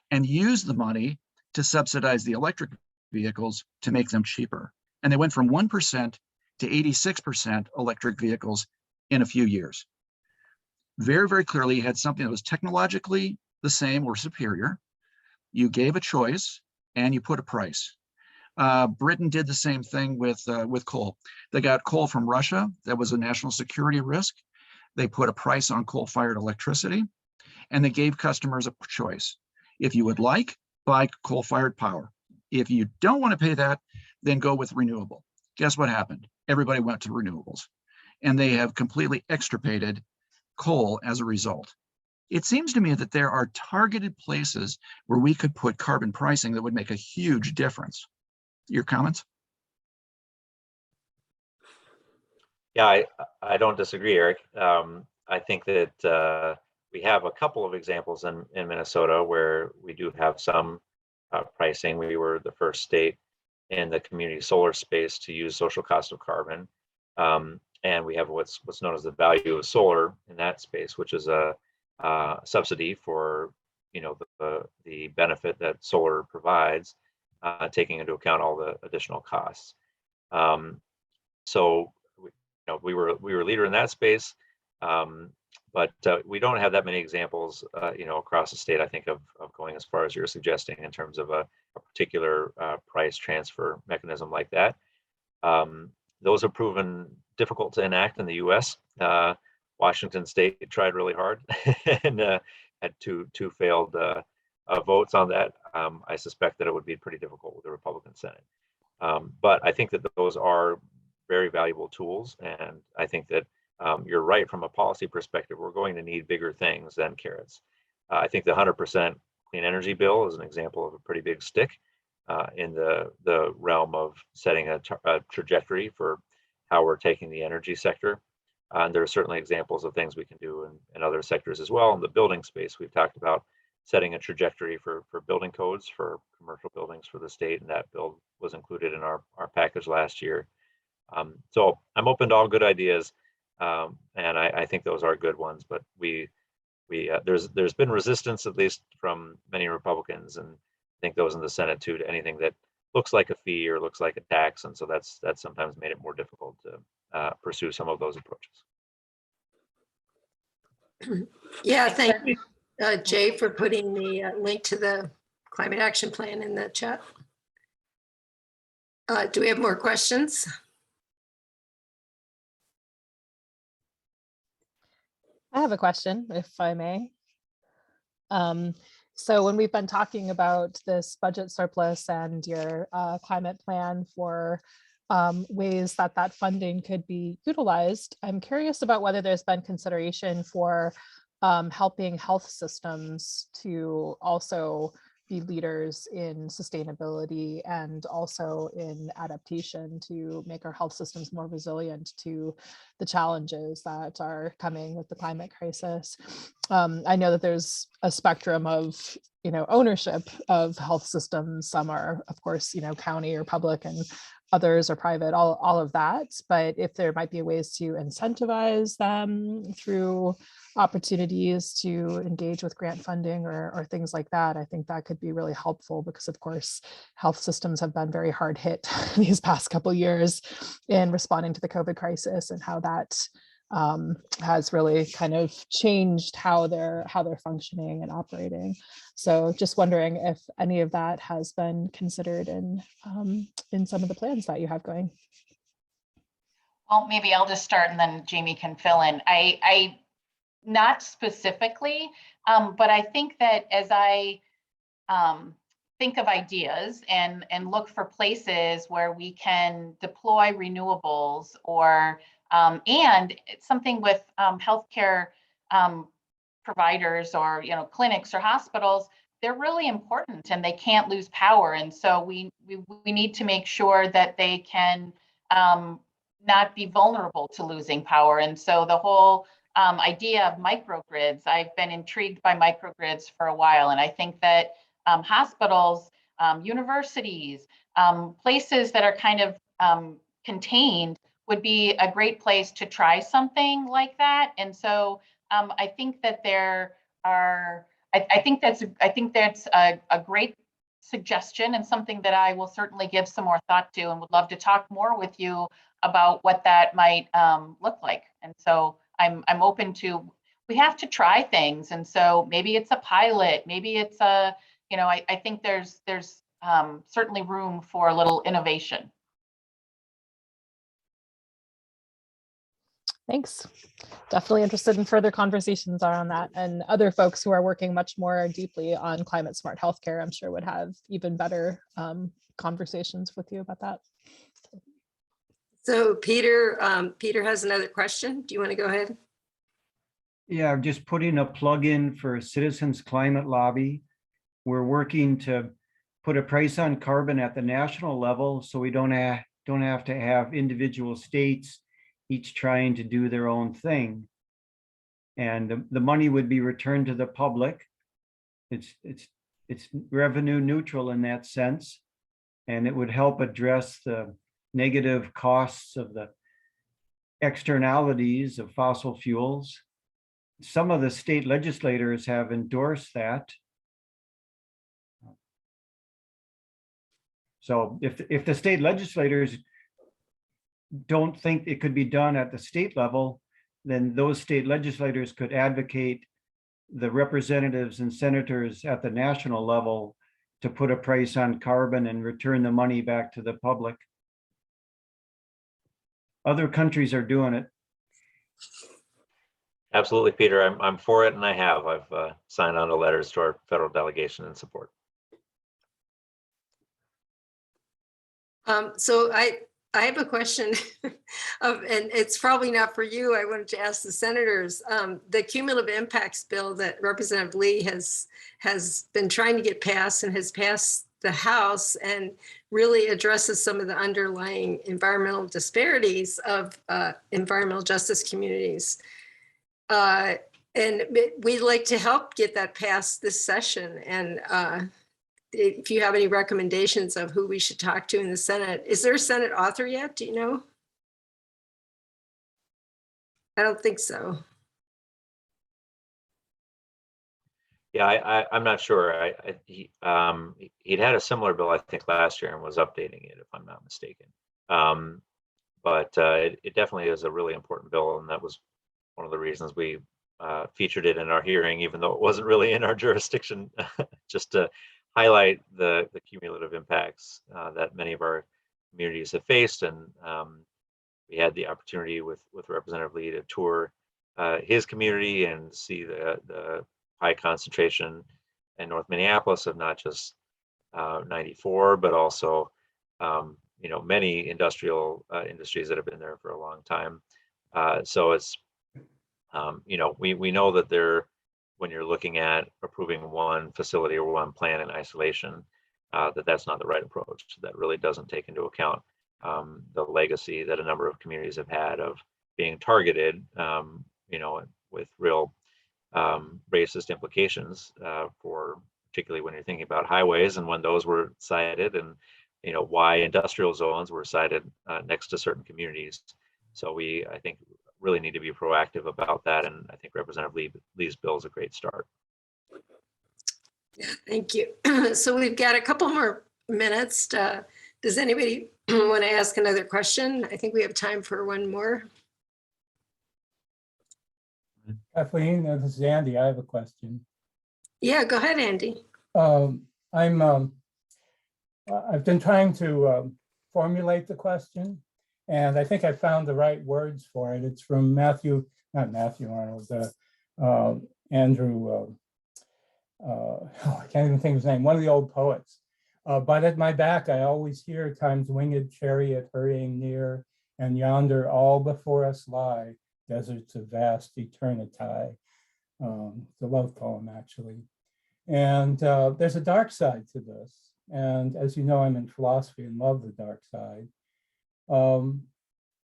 and use the money to subsidize the electric vehicles to make them cheaper. And they went from 1% to 86% electric vehicles in a few years. Very, very clearly, you had something that was technologically the same or superior. You gave a choice and you put a price. Britain did the same thing with coal. They got coal from Russia. That was a national security risk. They put a price on coal-fired electricity, and they gave customers a choice. If you would like, buy coal-fired power. If you don't want to pay that, then go with renewable. Guess what happened? Everybody went to renewables, and they have completely extirpated coal as a result. It seems to me that there are targeted places where we could put carbon pricing that would make a huge difference. Your comments? Yeah, I don't disagree, Eric. I think that we have a couple of examples in Minnesota where we do have some pricing. We were the first state in the community solar space to use social cost of carbon. And we have what's known as the value of solar in that space, which is a subsidy for, you know, the benefit that solar provides, taking into account all the additional costs. So we were a leader in that space, but we don't have that many examples, across the state, I think, of going as far as you're suggesting in terms of a particular price transfer mechanism like that. Those have proven difficult to enact in the U.S. Washington State tried really hard and had two failed votes on that. I suspect that it would be pretty difficult with the Republican Senate. But I think that those are very valuable tools. And I think that you're right, from a policy perspective, we're going to need bigger things than carrots. I think the 100% clean energy bill is an example of a pretty big stick in the realm of setting a trajectory for how we're taking the energy sector. And there are certainly examples of things we can do in other sectors as well. In the building space, we've talked about setting a trajectory for building codes for commercial buildings for the state, and that bill was included in our package last year. So I'm open to all good ideas, and I think those are good ones. But there's been resistance, at least from many Republicans, and I think those in the Senate too, to anything that looks like a fee or looks like a tax, and so that's sometimes made it more difficult to pursue some of those approaches. Yeah, thank you, Jay, for putting the link to the climate action plan in the chat. Do we have more questions? I have a question, if I may. So when we've been talking about this budget surplus and your climate plan for ways that that funding could be utilized, I'm curious about whether there's been consideration for helping health systems to also be leaders in sustainability and also in adaptation to make our health systems more resilient to the challenges that are coming with the climate crisis. I know that there's a spectrum of, ownership of health systems. Some are, of course, county or public, and others are private, all of that. But if there might be ways to incentivize them through opportunities to engage with grant funding or things like that, I think that could be really helpful, because of course, health systems have been very hard hit these past couple of years in responding to the COVID crisis, and how that has really kind of changed how they're functioning and operating. So just wondering if any of that has been considered in some of the plans that you have going. Well, maybe I'll just start and then Jamie can fill in. I not specifically, but I think that as I think of ideas and look for places where we can deploy renewables, or and it's something with healthcare providers, or clinics or hospitals, they're really important and they can't lose power. And so we need to make sure that they can not be vulnerable to losing power. And so the whole idea of microgrids, I've been intrigued by microgrids for a while. And I think that hospitals, universities, places that are kind of contained would be a great place to try something like that. And so I think that there are, I think that's a great suggestion, and something that I will certainly give some more thought to, and would love to talk more with you about what that might look like. And so I'm open to, we have to try things. And so maybe it's a pilot, maybe it's a, I think there's certainly room for a little innovation. Thanks. Definitely interested in further conversations around that, and other folks who are working much more deeply on climate smart healthcare, I'm sure would have even better conversations with you about that. So Peter has another question. Do you want to go ahead? Yeah, I'm just putting a plug in for Citizens Climate Lobby. We're working to put a price on carbon at the national level, so we don't have to have individual states each trying to do their own thing. And the money would be returned to the public. It's revenue neutral in that sense, and it would help address the negative costs of the externalities of fossil fuels. Some of the state legislators have endorsed that. So if the state legislators don't think it could be done at the state level, then those state legislators could advocate the representatives and senators at the national level to put a price on carbon and return the money back to the public. Other countries are doing it. Absolutely, Peter. I'm for it, and I've signed on to letters to our federal delegation in support. So I have a question and it's probably not for you. I wanted to ask the senators, the cumulative impacts bill that Representative Lee has been trying to get passed and has passed the House, and really addresses some of the underlying environmental disparities of environmental justice communities. And we'd like to help get that passed this session. And if you have any recommendations of who we should talk to in the Senate. Is there a Senate author yet? Do you know? I don't think so. Yeah, I'm not sure. He'd had a similar bill, I think, last year and was updating it, if I'm not mistaken. But it definitely is a really important bill, and that was one of the reasons we featured it in our hearing, even though it wasn't really in our jurisdiction, just to highlight the cumulative impacts that many of our communities have faced. And we had the opportunity with Representative Lee to tour his community and see the high concentration and North Minneapolis of not just 94, but also many industrial industries that have been there for a long time. So it's we know that when you're looking at approving one facility or one plant in isolation, that's not the right approach. That really doesn't take into account the legacy that a number of communities have had of being targeted, with real racist implications for particularly when you're thinking about highways and when those were cited, and why industrial zones were cited next to certain communities. So I think really need to be proactive about that, and I think Representative Lee's bill is a great start. Yeah, thank you. So we've got a couple more minutes. Does anybody want to ask another question? I think we have time for one more. Kathleen, this is Andy. I have a question. Yeah, go ahead, Andy. I've been trying to formulate the question, and I think I found the right words for it. It's from Andrew, I can't even think of his name, one of the old poets. But at my back, I always hear time's winged chariot hurrying near, and yonder all before us lie, deserts of vast eternity. It's a love poem, actually. And there's a dark side to this. And as you know, I'm in philosophy and love the dark side.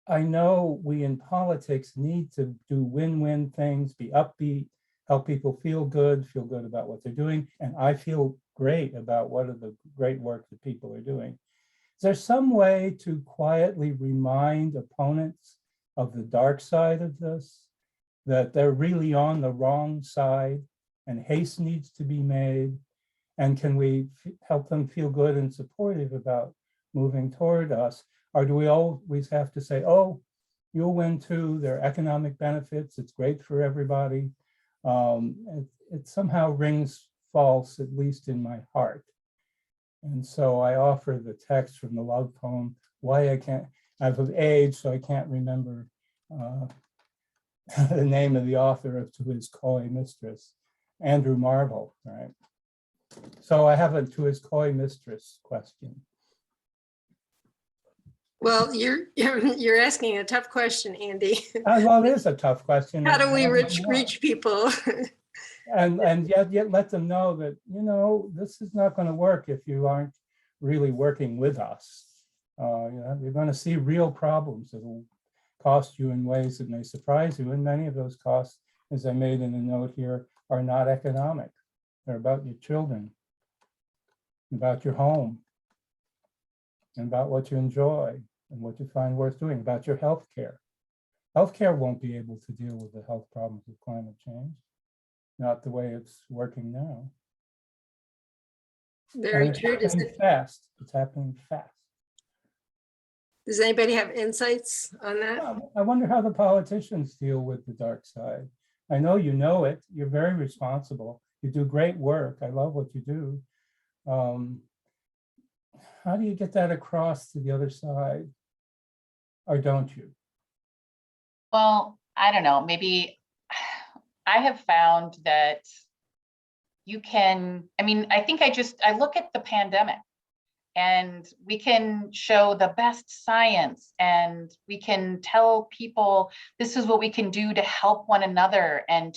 I know we in politics need to do win-win things, be upbeat, help people feel good about what they're doing. And I feel great about what are the great work that people are doing. Is there some way to quietly remind opponents of the dark side of this, that they're really on the wrong side and haste needs to be made? And can we help them feel good and supportive about moving toward us? Or do we always have to say, oh, you'll win too, there are economic benefits, it's great for everybody? It somehow rings false, at least in my heart. And so I offer the text from the love poem, why I can't, I've of age, so I can't remember the name of the author of To His Coy Mistress, Andrew Marvell, right? So I have a To His Coy Mistress question. Well, you're asking a tough question, Andy. Well, it is a tough question. How do we reach people? and yet let them know that, this is not going to work if you aren't really working with us. You're going to see real problems that will cost you in ways that may surprise you. And many of those costs, as I made in a note here, are not economic. They're about your children, about your home, and about what you enjoy and what you find worth doing, about your health care. Healthcare won't be able to deal with the health problems of climate change, not the way it's working now. Very and true. It's happening fast. It's happening fast. Does anybody have insights on that? I wonder how the politicians deal with the dark side. I know you know it. You're very responsible. You do great work. I love what you do. How do you get that across to the other side? Or don't you? Well, I don't know, maybe I have found that you can, I think I look at the pandemic and we can show the best science and we can tell people this is what we can do to help one another and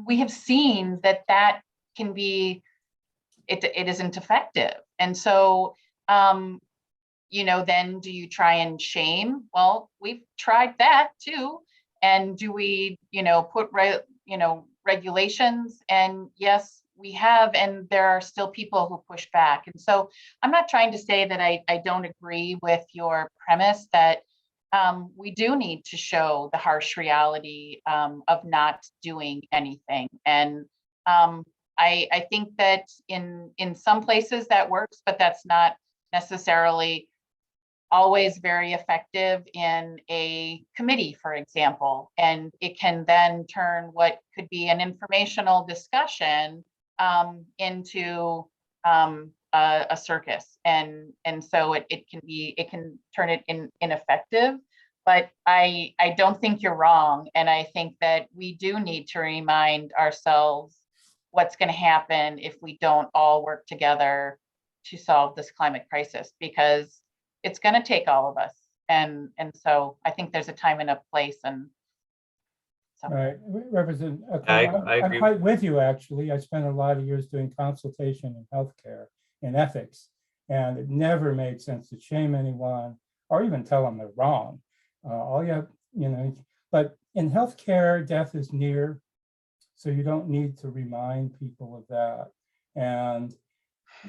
we have seen that can be, it isn't effective. And so, then do you try and shame? Well, we've tried that too. And do we, put, regulations? And yes, we have, and there are still people who push back. And so I'm not trying to say that I don't agree with your premise that we do need to show the harsh reality of not doing anything. And I think that in some places that works, but that's not necessarily always very effective in a committee, for example. And it can then turn what could be an informational discussion into a circus. And so it can turn it ineffective. But I don't think you're wrong. And I think that we do need to remind ourselves what's going to happen if we don't all work together to solve this climate crisis, because it's going to take all of us. And so I think there's a time and a place. And so. All right, Representative I Acomb, I'm agree. quite with you, actually. I spent a lot of years doing consultation in healthcare and ethics, and it never made sense to shame anyone or even tell them they're wrong. All you have, but in healthcare, death is near, so you don't need to remind people of that. And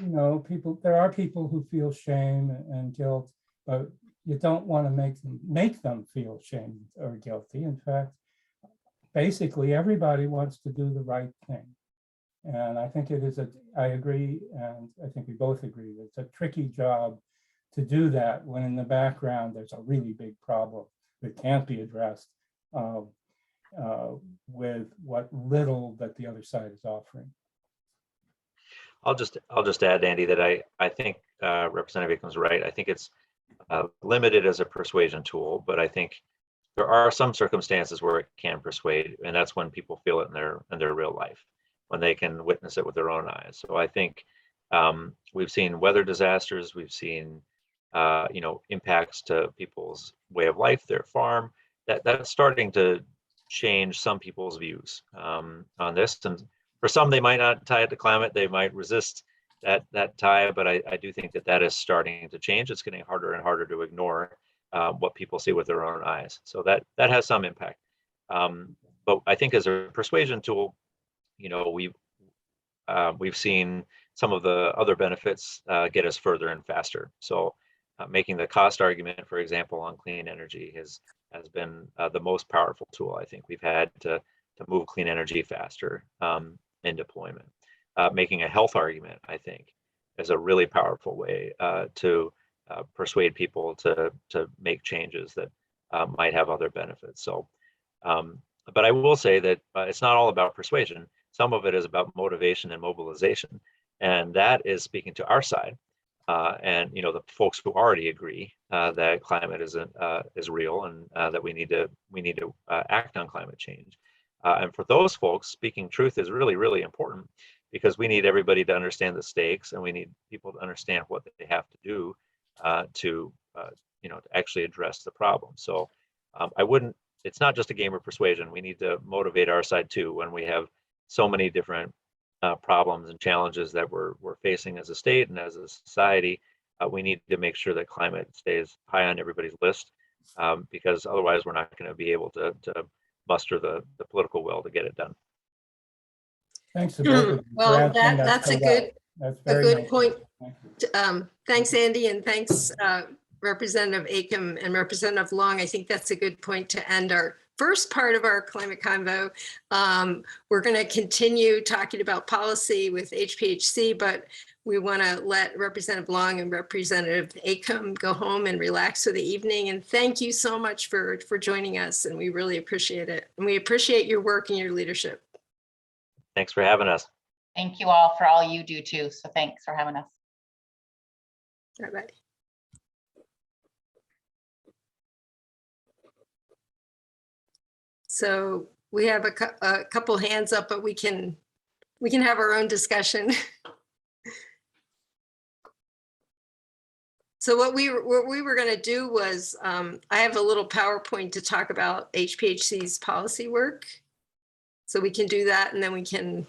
there are people who feel shame and guilt, but you don't want to make them feel shame or guilty. In fact, basically everybody wants to do the right thing. And I think I agree, and I think we both agree, that it's a tricky job to do that when in the background there's a really big problem that can't be addressed with what little that the other side is offering. I'll just add, Andy, that I think Representative Ackham's right. I think it's limited as a persuasion tool, but I think there are some circumstances where it can persuade, and that's when people feel it in their real life, when they can witness it with their own eyes. So I think we've seen weather disasters, we've seen impacts to people's way of life, their farm. That's starting to change some people's views on this. And for some, they might not tie it to climate, they might resist that tie, but I do think that is starting to change. It's getting harder and harder to ignore what people see with their own eyes. So that has some impact. But I think as a persuasion tool, we've seen some of the other benefits get us further and faster. So making the cost argument, for example, on clean energy has been the most powerful tool I think we've had to move clean energy faster in deployment. Making a health argument, I think, is a really powerful way to persuade people to make changes that might have other benefits. So, but I will say that it's not all about persuasion. Some of it is about motivation and mobilization, and that is speaking to our side. And the folks who already agree that climate is real and that we need to act on climate change. And for those folks, speaking truth is really, really important, because we need everybody to understand the stakes, and we need people to understand what they have to do to actually address the problem. So it's not just a game of persuasion. We need to motivate our side too when we have so many different problems and challenges that we're facing as a state and as a society. We need to make sure that climate stays high on everybody's list, because otherwise we're not going to be able to muster the political will to get it done. Thanks to both of you. Well, that's a good point. Thanks, Andy, and thanks, Representative Acomb and Representative Long. I think that's a good point to end our first part of our Climate Convo. We're going to continue talking about policy with HPHC, but we want to let Representative Long and Representative Acomb go home and relax for the evening. And thank you so much for joining us, and we really appreciate it. And we appreciate your work and your leadership. Thanks for having us. Thank you all for all you do too. So thanks for having us. Bye-bye. So we have a couple hands up, but we can have our own discussion. So what we were going to do was, I have a little PowerPoint to talk about HPHC's policy work. So we can do that, and then we can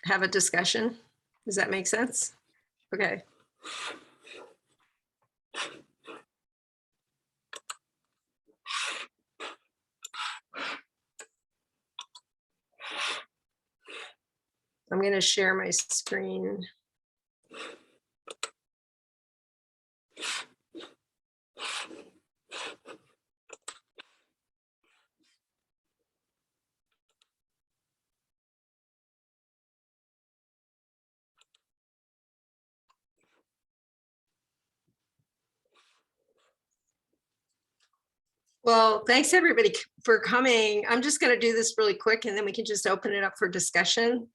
have a discussion. Does that make sense? Okay. I'm going to share my screen. Well, thanks everybody for coming. I'm just going to do this really quick, and then we can just open it up for discussion.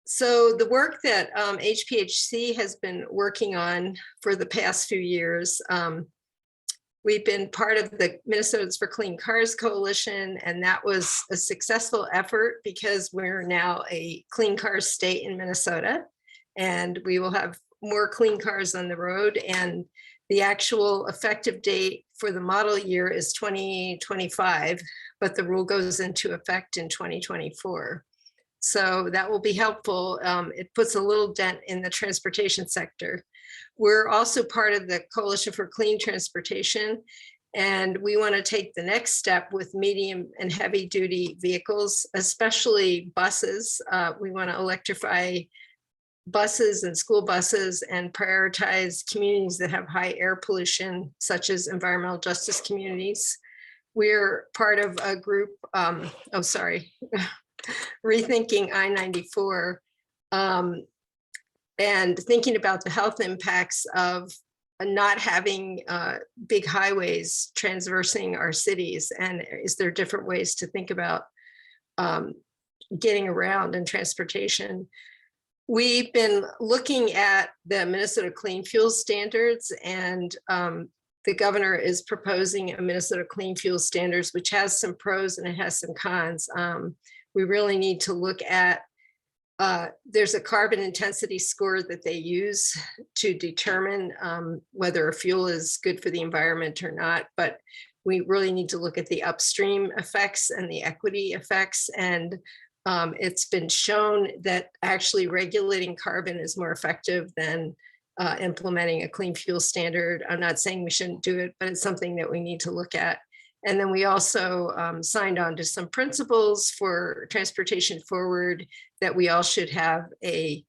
So the work that HPHC has been working on for the past few years We've been part of the Minnesotans for Clean Cars Coalition, and that was a successful effort because we're now a clean cars state in Minnesota, and we will have more clean cars on the road. And the actual effective date for the model year is 2025, but the rule goes into effect in 2024. So that will be helpful. It puts a little dent in the transportation sector. We're also part of the Coalition for Clean Transportation, and we want to take the next step with medium and heavy duty vehicles, especially buses. We want to electrify buses and school buses and prioritize communities that have high air pollution, such as environmental justice communities. We're part of a group, Rethinking I-94, and thinking about the health impacts of not having big highways traversing our cities. And is there different ways to think about getting around in transportation? We've been looking at the Minnesota Clean Fuel Standards, and the governor is proposing a Minnesota Clean Fuel Standards, which has some pros and it has some cons. We really need to look at, there's a carbon intensity score that they use to determine whether a fuel is good for the environment or not, but we really need to look at the upstream effects and the equity effects. And it's been shown that actually regulating carbon is more effective than implementing a clean fuel standard. I'm not saying we shouldn't do it, but it's something that we need to look at. And then we also signed on to some principles for transportation forward, that we all should have a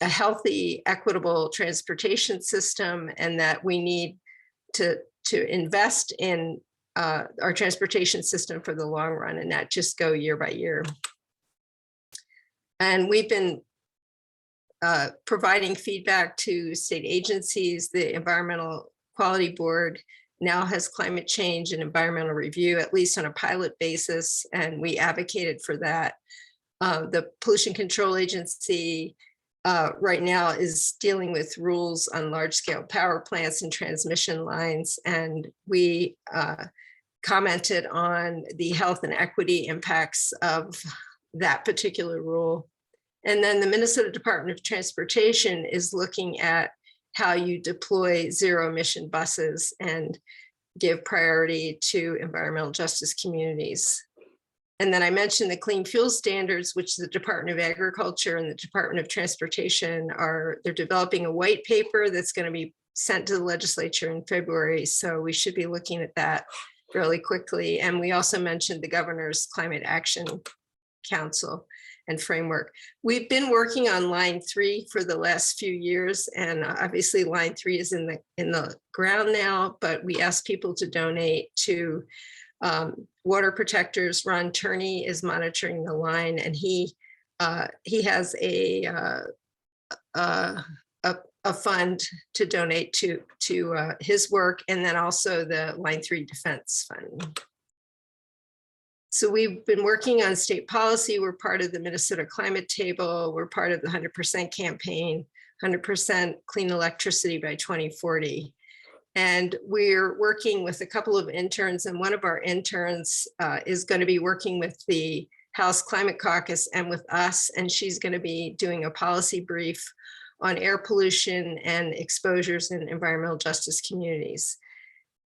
healthy, equitable transportation system, and that we need to invest in our transportation system for the long run and not just go year by year. And we've been providing feedback to state agencies. The Environmental Quality Board now has climate change and environmental review, at least on a pilot basis, and we advocated for that. The Pollution Control Agency right now is dealing with rules on large-scale power plants and transmission lines, and we commented on the health and equity impacts of that particular rule. And then the Minnesota Department of Transportation is looking at how you deploy zero emission buses and give priority to environmental justice communities. And then I mentioned the clean fuel standards, which the Department of Agriculture and the Department of Transportation they're developing a white paper that's going to be sent to the legislature in February. So we should be looking at that fairly quickly. And we also mentioned the Governor's Climate Action Council and framework. We've been working on line 3 for the last few years, and obviously line 3 is in the ground now, but we asked people to donate to water protectors. Ron Turney is monitoring the line, and he has a fund to donate to his work, and then also the line 3 defense fund. So we've been working on state policy. We're part of the Minnesota Climate Table. We're part of the 100% campaign, 100% clean electricity by 2040. And we're working with a couple of interns, and one of our interns is going to be working with the House Climate Caucus and with us, and she's going to be doing a policy brief on air pollution and exposures in environmental justice communities.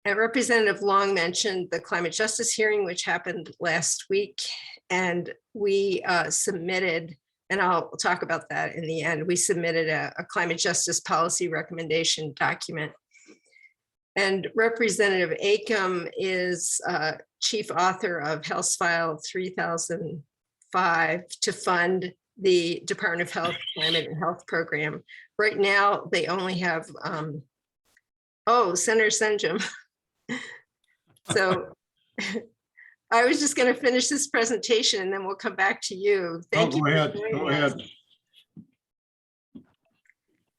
And Representative Long mentioned the climate justice hearing, which happened last week, and we submitted, and I'll talk about that in the end, we submitted a climate justice policy recommendation document. And Representative Acomb is chief author of House File 3005 to fund the Department of Health, Climate and Health Program. Right now, they only have, Senator Senjem. So I was just going to finish this presentation and then we'll come back to you. Thank you. Go ahead.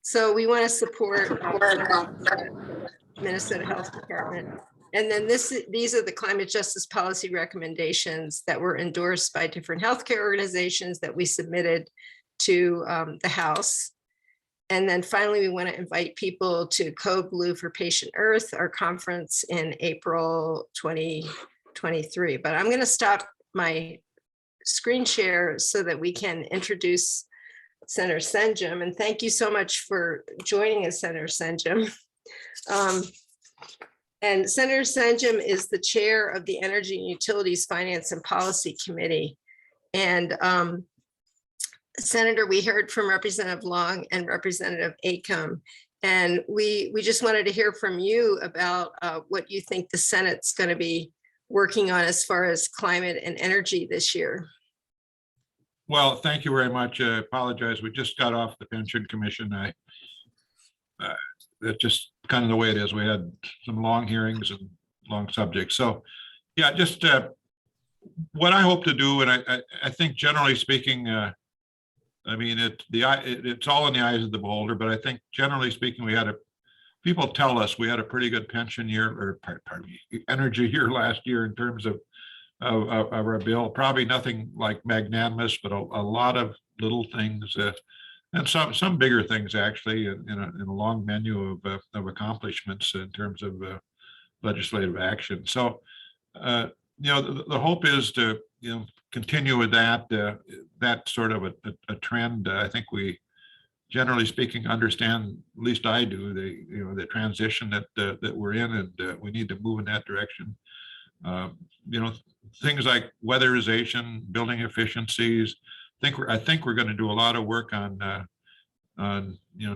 So we want to support the Minnesota Health Department. And then these are the climate justice policy recommendations that were endorsed by different healthcare organizations that we submitted to the House. And then finally, we want to invite people to Code Blue for Patient Earth, our conference in April 2023. But I'm going to stop my screen share so that we can introduce Senator Senjem. And thank you so much for joining us, Senator Senjem. And Senator Senjem is the chair of the Energy and Utilities Finance and Policy Committee. And Senator, we heard from Representative Long and Representative Acomb, and we just wanted to hear from you about what you think the Senate's going to be working on as far as climate and energy this year. Well, thank you very much. I apologize. We just got off the Pension Commission. That's just kind of the way it is. We had some long hearings and long subjects. So yeah, just what I hope to do, and I think generally speaking, I mean, it's all in the eyes of the beholder, but I think generally speaking, people tell us we had a pretty good pension year, or pardon me, energy year last year in terms of our bill. Probably nothing like magnanimous, but a lot of little things, and some bigger things actually in a long menu of accomplishments in terms of legislative action. So, the hope is to continue with that sort of a trend. I think we, generally speaking, understand, at least I do, the transition that we're in, and we need to move in that direction. Things like weatherization, building efficiencies. I think we're going to do a lot of work on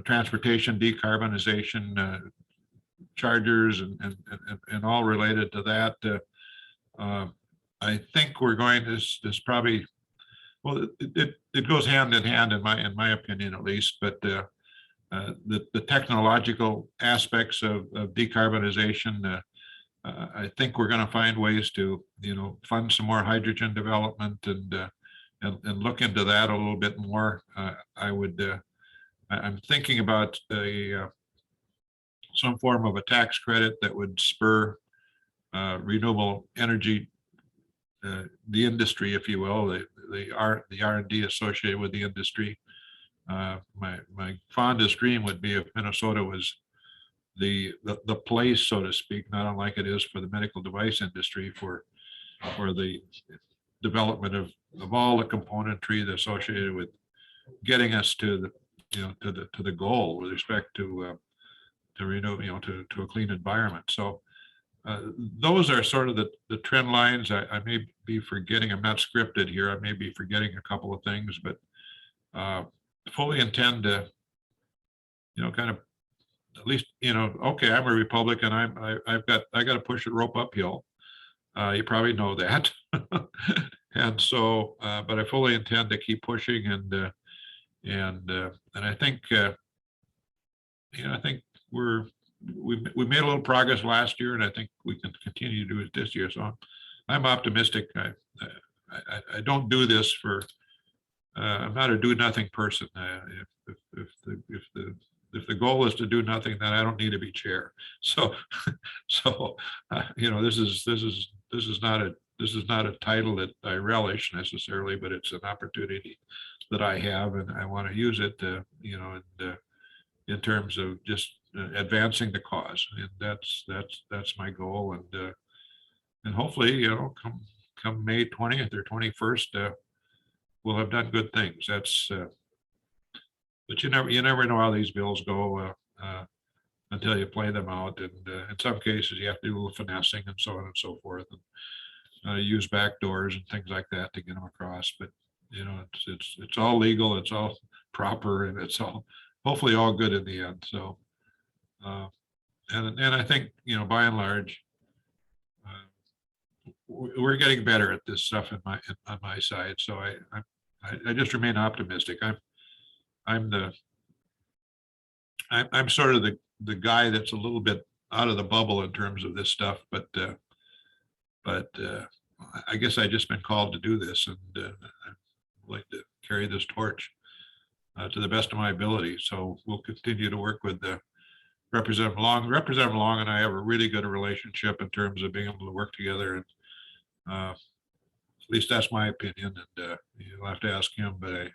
transportation decarbonization, chargers, and all related to that. I think we're going to this probably, well, it goes hand in hand in my opinion at least, but the technological aspects of decarbonization, I think we're going to find ways to fund some more hydrogen development and look into that a little bit more. I'm thinking about some form of a tax credit that would spur renewable energy, the industry, if you will, the R&D associated with the industry. My fondest dream would be if Minnesota was the place, so to speak, not unlike it is for the medical device industry, for the development of all the componentry associated with getting us to the goal with respect to renew, to a clean environment. So those are sort of the trend lines. I may be forgetting, I'm not scripted here, I may be forgetting a couple of things, but fully intend to, kind of at least, okay, I'm a Republican, I got to push the rope uphill. You probably know that. And so, but I fully intend to keep pushing, and I think, I think we made a little progress last year, and I think we can continue to do it this year. So I'm optimistic. I don't do this for. I'm not a do-nothing person. If the goal is to do nothing, then I don't need to be chair. So this is not a title that I relish necessarily, but it's an opportunity that I have, and I want to use it to, in terms of just advancing the cause, and that's my goal, and hopefully, come May 20th or 21st, we'll have done good things. That's, but you never know how these bills go until you play them out, and in some cases you have to do a little finessing and so on and so forth, and use back doors and things like that to get them across. But it's all legal, it's all proper, and it's all hopefully all good in the end. So, and I think, by and large, we're getting better at this stuff on my side. So I just remain optimistic. I'm sort of the guy that's a little bit out of the bubble in terms of this stuff, but I guess I just been called to do this, and I'd like to carry this torch to the best of my ability. So we'll continue to work with Representative Long. Representative Long and I have a really good relationship in terms of being able to work together, and at least that's my opinion. And you'll have to ask him, but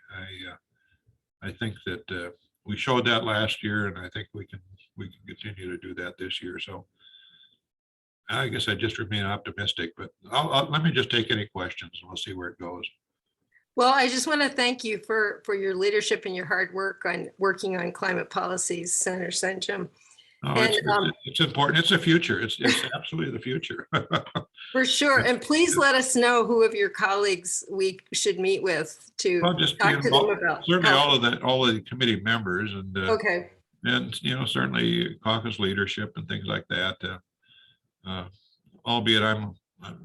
I think that we showed that last year, and I think we can continue to do that this year. So I guess I just remain optimistic, but let me just take any questions and we'll see where it goes. Well, I just want to thank you for your leadership and your hard work on working on climate policies, Senator Senjem. No, it's important. It's the future. It's absolutely the future. For sure. And please let us know who of your colleagues we should meet with to just talk to them about. Certainly all of the committee members and Okay. and certainly caucus leadership and things like that. Albeit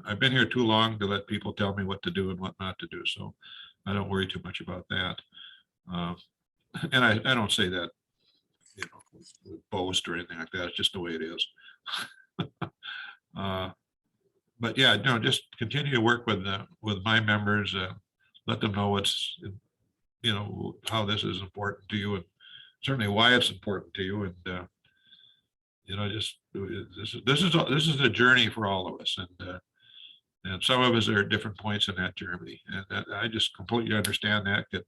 I've been here too long to let people tell me what to do and what not to do, so I don't worry too much about that. And I don't say that with boast or anything like that. It's just the way it is. But yeah, just continue to work with my members. Let them know what's how this is important to you, and certainly why it's important to you. And just this is a journey for all of us, and some of us are at different points in that journey. And I just completely understand that. If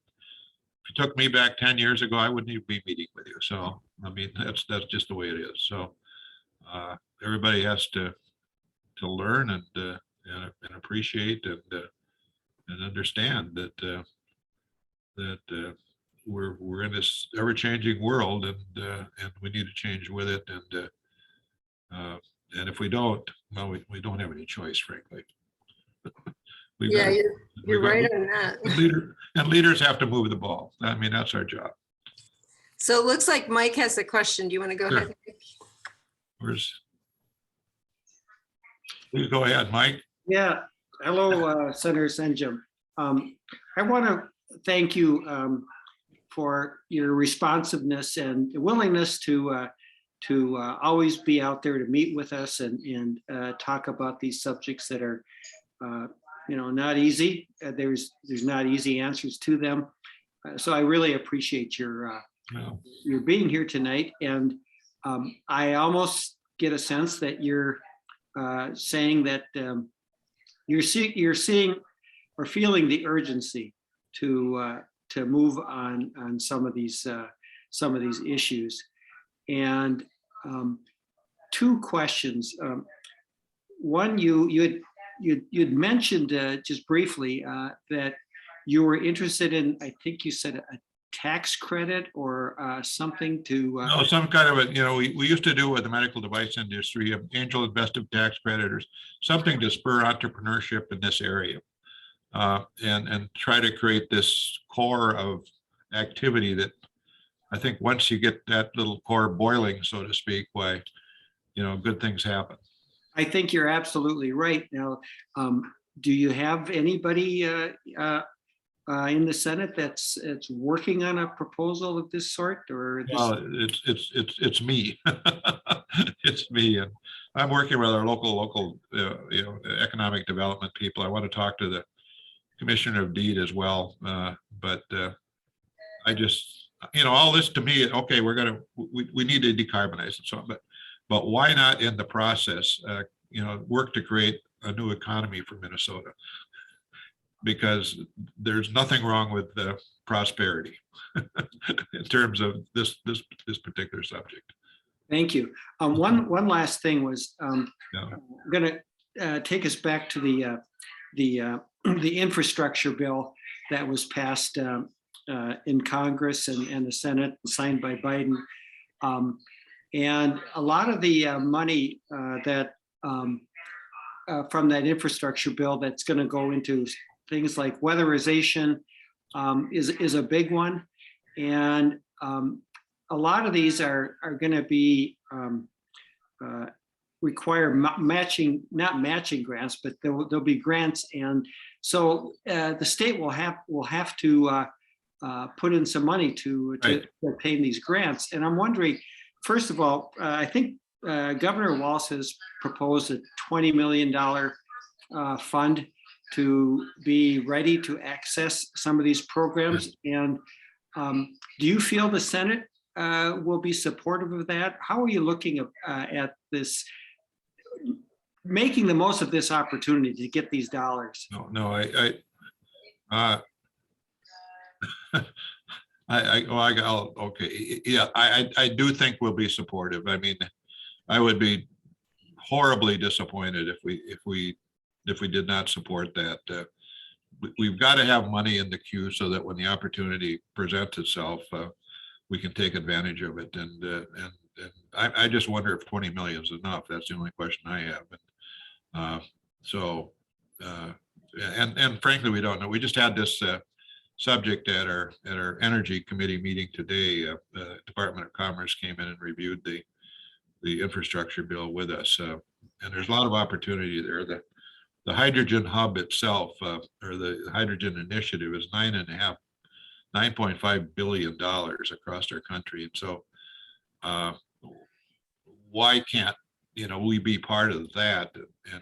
you took me back 10 years ago, I wouldn't even be meeting with you. So I mean, that's just the way it is. So everybody has to learn and appreciate and understand that we're in this ever-changing world, and we need to change with it. And if we don't, well, we don't have any choice, frankly. You're right on that. Leaders have to move the ball. I mean, that's our job. So it looks like Mike has a question. Do you want to go ahead? Please go ahead, Mike. Yeah. Hello, Senator Senjem. I want to thank you for your responsiveness and willingness to always be out there to meet with us and talk about these subjects that are not easy. There's not easy answers to them. So I really appreciate your being here tonight. And I almost get a sense that you're saying that you're seeing or feeling the urgency to move on some of these issues. And two questions. One, you'd mentioned just briefly that you were interested in, I think you said, a tax credit or something to no, some kind of a, we used to do with the medical device industry, angel invested tax credit or something to spur entrepreneurship in this area, and try to create this core of activity that I think once you get that little core boiling, so to speak, why good things happen. I think you're absolutely right. Now, do you have anybody in the Senate that's working on a proposal of this sort, or? Well, it's me. It's me, and I'm working with our local economic development people. I want to talk to the Commissioner of Deed as well, but I just all this to me. Okay, we need to decarbonize and so on, but why not in the process, work to create a new economy for Minnesota? Because there's nothing wrong with prosperity in terms of this particular subject. Thank you. One last thing was going to take us back to the infrastructure bill that was passed in Congress and the Senate, signed by Biden. And a lot of the money that from that infrastructure bill that's going to go into things like weatherization is a big one. And a lot of these are going to be require not matching grants, but there'll be grants. And so the state will have to put in some money to obtain these grants. And I'm wondering, first of all, I think Governor Walz has proposed a $20 million fund to be ready to access some of these programs. And do you feel the Senate will be supportive of that? How are you looking at this, making the most of this opportunity to get these dollars? No, Okay, yeah, I do think we'll be supportive. I mean, I would be horribly disappointed if we did not support that. We've got to have money in the queue so that when the opportunity presents itself, we can take advantage of it. And I just wonder if 20 million is enough. That's the only question I have. And frankly, we don't know. We just had this subject at our energy committee meeting today. The Department of Commerce came in and reviewed the infrastructure bill with us, and there's a lot of opportunity there. The hydrogen hub itself, or the hydrogen initiative, is $9.5 billion across our country, and so why can't we be part of that? And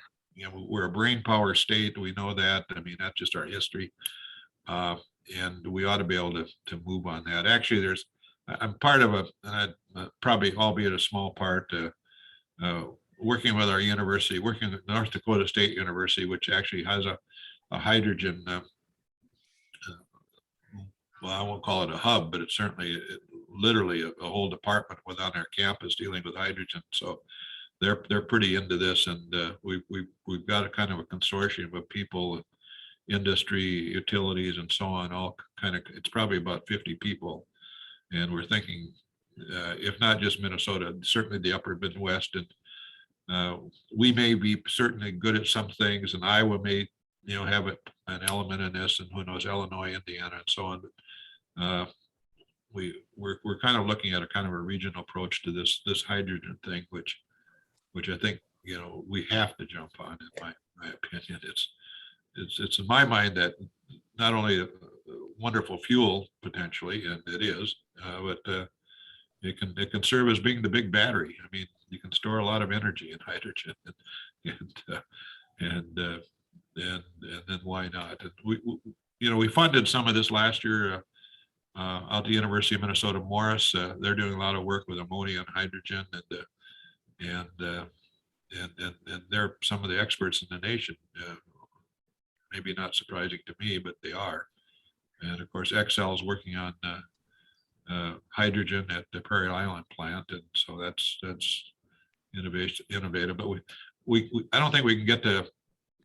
we're a brain power state. We know that. I mean, that's just our history. And we ought to be able to move on that. Actually, I'm part of probably, albeit a small part, working with our university, working at North Dakota State University, which actually has a hydrogen, well, I won't call it a hub, but it's certainly literally a whole department within our campus dealing with hydrogen. So they're pretty into this, and we've got a kind of a consortium of people, industry, utilities, and so on, all kind of, it's probably about 50 people. And we're thinking, if not just Minnesota, certainly the upper Midwest, and we may be certainly good at some things, and Iowa may, have an element in this, and who knows, Illinois, Indiana, and so on. But we're kind of looking at a kind of a regional approach to this hydrogen thing, which I think we have to jump on. In my opinion, it's in my mind that not only a wonderful fuel potentially, and it is, but it can serve as being the big battery. I mean, you can store a lot of energy in hydrogen, and then why not? And we funded some of this last year out at the University of Minnesota Morris. They're doing a lot of work with ammonia and hydrogen, and they're some of the experts in the nation. Maybe not surprising to me, but they are. And of course, Xcel is working on hydrogen at the Prairie Island plant, and so that's innovative. But I don't think we can get to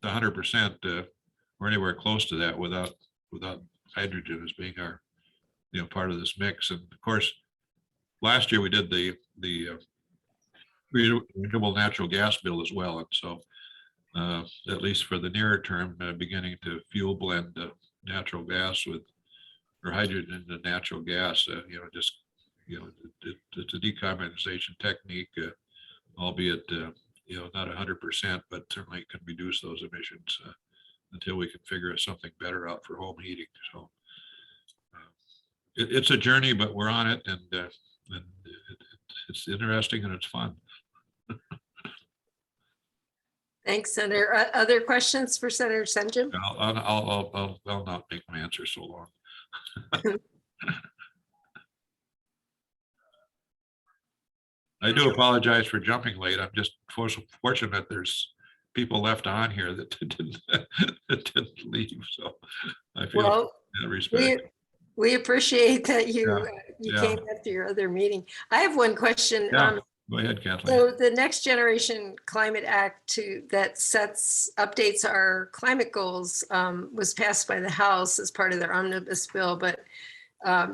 100% or anywhere close to that without hydrogen as being our part of this mix. And of course, last year we did the renewable natural gas bill as well, and so at least for the nearer term, beginning to fuel blend natural gas or hydrogen into natural gas. It's a decarbonization technique, albeit not 100%, but certainly it can reduce those emissions until we can figure something better out for home heating. So it's a journey, but we're on it, and it's interesting and it's fun. Thanks, Senator. Other questions for Senator Senjem? I'll not make my answer so long. I do apologize for jumping late. I'm just fortunate there's people left on here that didn't leave. So I feel that respect. We appreciate that you Yeah. came after your other meeting. I have one question. Yeah. Go ahead, Kathleen. So the Next Generation Climate Act that updates our climate goals was passed by the House as part of their omnibus bill, but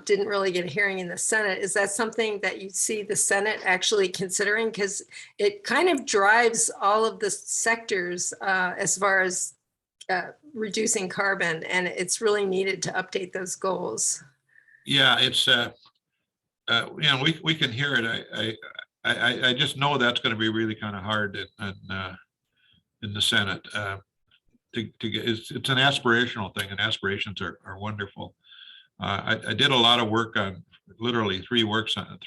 didn't really get a hearing in the Senate. Is that something that you see the Senate actually considering? Because it kind of drives all of the sectors as far as reducing carbon, and it's really needed to update those goals. Yeah, it's we can hear it. I just know that's going to be really kind of hard in the Senate to get. It's an aspirational thing, and aspirations are wonderful. I did a lot of work on, literally 3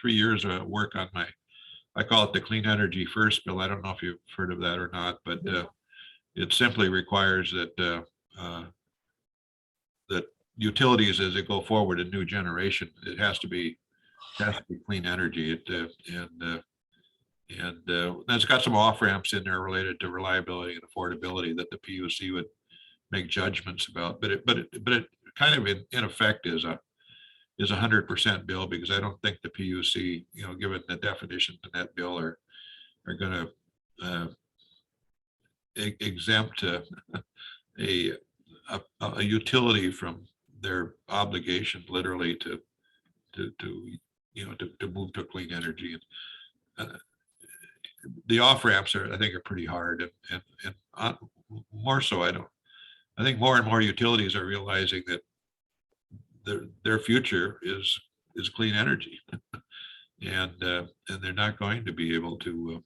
years of work on I call it the Clean Energy First bill. I don't know if you've heard of that or not, but it simply requires that that utilities, as they go forward, a new generation, it has to be clean energy. And it's got some off ramps in there related to reliability and affordability that the PUC would make judgments about. But it kind of in effect is is 100% bill, because I don't think the PUC, you know, given the definitions in that bill, are going to exempt a utility from their obligation, literally, to you know, to move to clean energy. The off ramps I think are pretty hard, and more so, I think more and more utilities are realizing that their future is clean energy, and they're not going to be able to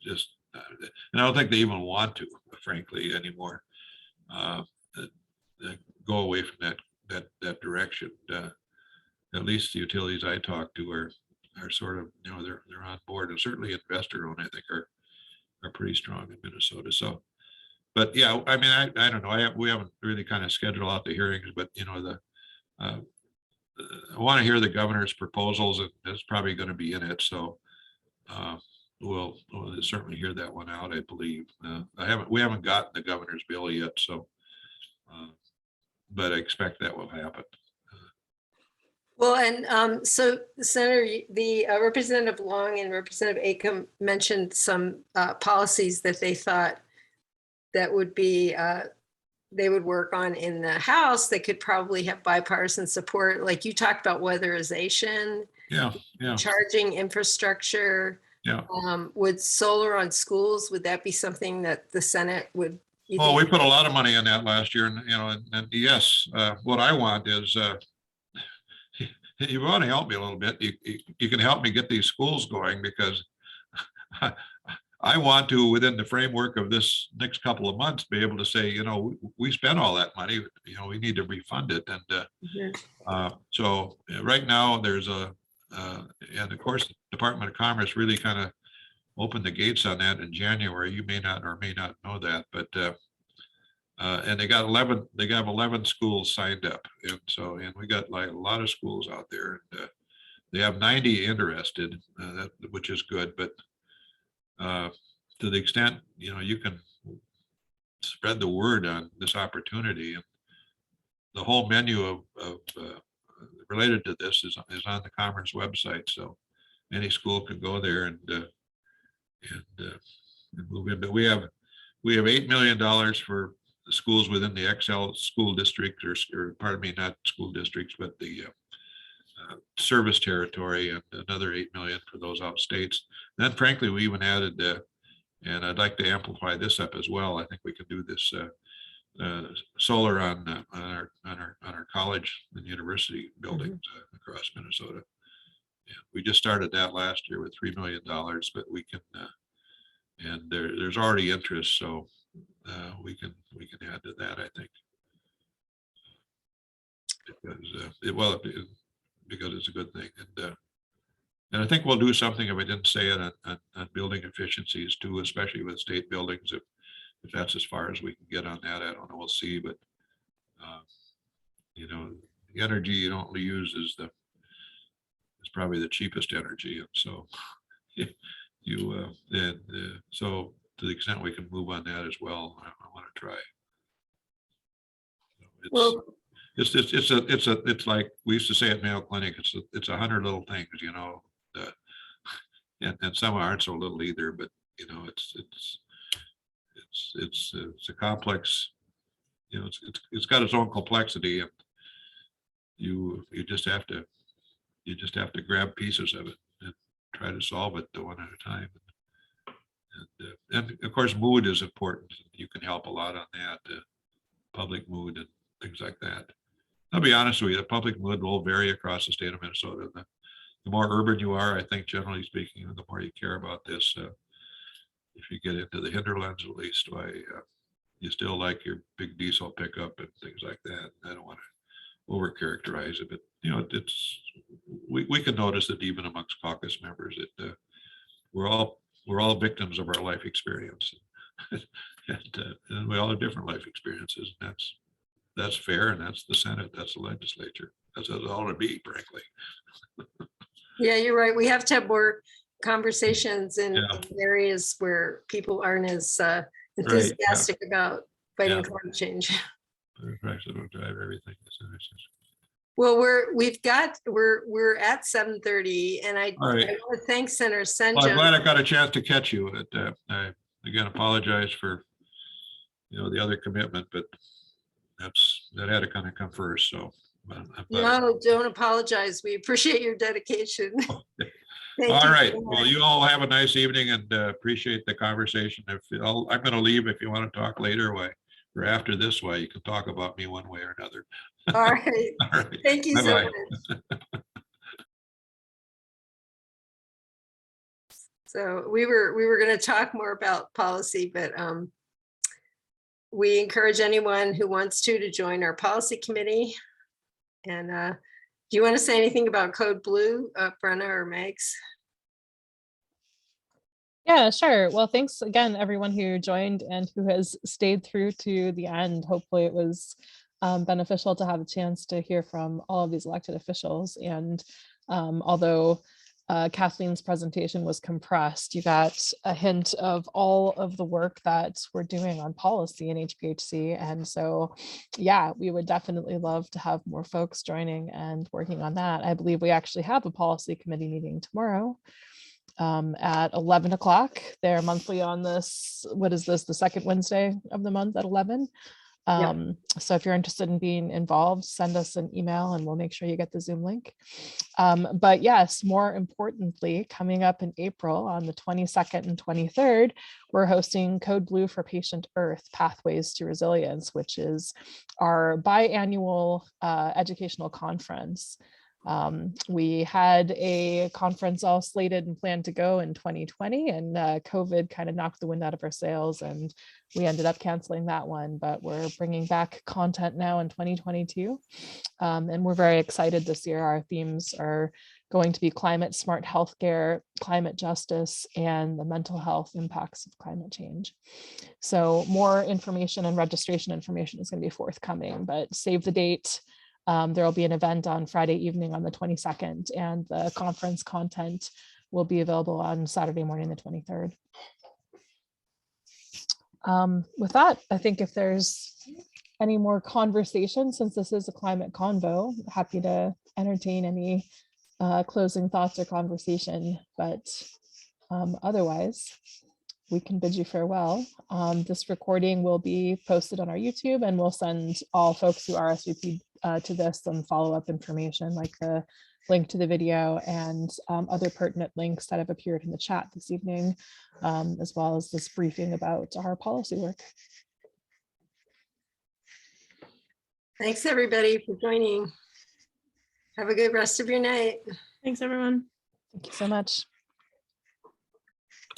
just, and I don't think they even want to, frankly, anymore, go away from that direction. At least the utilities I talk to are sort of, you know, they're on board, and certainly investor owned, I think, are pretty strong in Minnesota. So, but yeah, I mean, I don't know. We haven't really kind of scheduled out the hearings, but you know, I want to hear the governor's proposals, and it's probably going to be in it. So we'll certainly hear that one out, I believe. We haven't gotten the governor's bill yet, so but I expect that will happen. Well, and so Senator, the Representative Long and Representative Acomb mentioned some policies that they thought that would be, they would work on in the House that could probably have bipartisan support. Like you talked about weatherization, charging infrastructure. Yeah. Would solar on schools, would that be something that the Senate would? Oh, we put a lot of money in that last year, and you know, and yes, what I want is, you want to help me a little bit. You can help me get these schools going, because I want to, within the framework of this next couple of months, be able to say, you know, we spent all that money, you know, we need to refund it. And so right now there's and of course, the Department of Commerce really kind of opened the gates on that in January. You may not or may not know that, but and they got 11 schools signed up, and so, and we got like a lot of schools out there, and they have 90 interested, which is good. But to the extent, you know, you can spread the word on this opportunity, and the whole menu of related to this is on the Commerce website, so any school can go there and move in. But we have $8 million for the schools within the XL school district, or pardon me, not school districts, but the service territory, and another 8 million for those out states. Then frankly, we even added, and I'd like to amplify this up as well. I think we can do this solar on our college and university buildings across Minnesota. Yeah, we just started that last year with $3 million, but we can, and there's already interest, so we can add to that, I think, because because it's a good thing, and I think we'll do something, if I didn't say it, on building efficiencies too, especially with state buildings. If that's as far as we can get on that, I don't know, we'll see. But you know, the energy you don't use is probably the cheapest energy, and so so to the extent we can move on that as well, I want to try. It's like we used to say at Mayo Clinic, it's 100 little things, you know, and some aren't so little either, but you know, it's a complex, you know, it's got its own complexity, and you just have to grab pieces of it and try to solve it one at a time. And of course, mood is important. You can help a lot on that, public mood and things like that. I'll be honest with you, the public mood will vary across the state of Minnesota. The more urban you are, I think, generally speaking, the more you care about this. If you get into the hinterlands, at least, why you still like your big diesel pickup and things like that. I don't want to overcharacterize it, but you know, we can notice that even amongst caucus members, that we're all victims of our life experience, and we all have different life experiences. And that's fair, and that's the Senate, that's the legislature. That's what it ought to be, frankly. Yeah, you're right. We have to have more conversations in areas where people aren't as enthusiastic about fighting climate change. Don't drive everything. Well, we're at 7:30, and I All right. want to thank Senator Well, I'm Senjem. glad I got a chance to catch you. I again apologize for, the other commitment, but that had to kind of come first. So. No, don't apologize. We appreciate your dedication. Thank All you right. so Well, much. you all have a nice evening and appreciate the conversation. I'm going to leave. If you want to talk later or after this way, you can talk about me one way or another. All right. All right. Thank you so Bye-bye. much. So we were going to talk more about policy, but we encourage anyone who wants to join our policy committee. And do you want to say anything about Code Blue, Brenna or Megs? Yeah, sure. Well, thanks again, everyone who joined and who has stayed through to the end. Hopefully it was beneficial to have a chance to hear from all of these elected officials. And although Kathleen's presentation was compressed, you got a hint of all of the work that we're doing on policy in HPHC. And so, yeah, we would definitely love to have more folks joining and working on that. I believe we actually have a policy committee meeting tomorrow at 11 o'clock. They're monthly on this. What is this? The second Wednesday of the month at 11. So if you're interested in being involved, send us an email and we'll make sure you get the Zoom link. But yes, more importantly, coming up in April on the 22nd and 23rd, we're hosting Code Blue for Patient Earth, Pathways to Resilience, which is our biannual educational conference. We had a conference all slated and planned to go in 2020, and COVID kind of knocked the wind out of our sails and we ended up canceling that one, but we're bringing back content now in 2022. And we're very excited this year. Our themes are going to be climate smart healthcare, climate justice, and the mental health impacts of climate change. So more information and registration information is going to be forthcoming, but save the date. There will be an event on Friday evening on the 22nd, and the conference content will be available on Saturday morning, the 23rd. With that, I think if there's any more conversation, since this is a climate convo, happy to entertain any closing thoughts or conversation, but otherwise, we can bid you farewell. This recording will be posted on our YouTube, and we'll send all folks who RSVP to this some follow-up information like the link to the video and other pertinent links that have appeared in the chat this evening, as well as this briefing about our policy work. Thanks, everybody, for joining. Have a good rest of your night. Thanks, everyone. Thank you so much.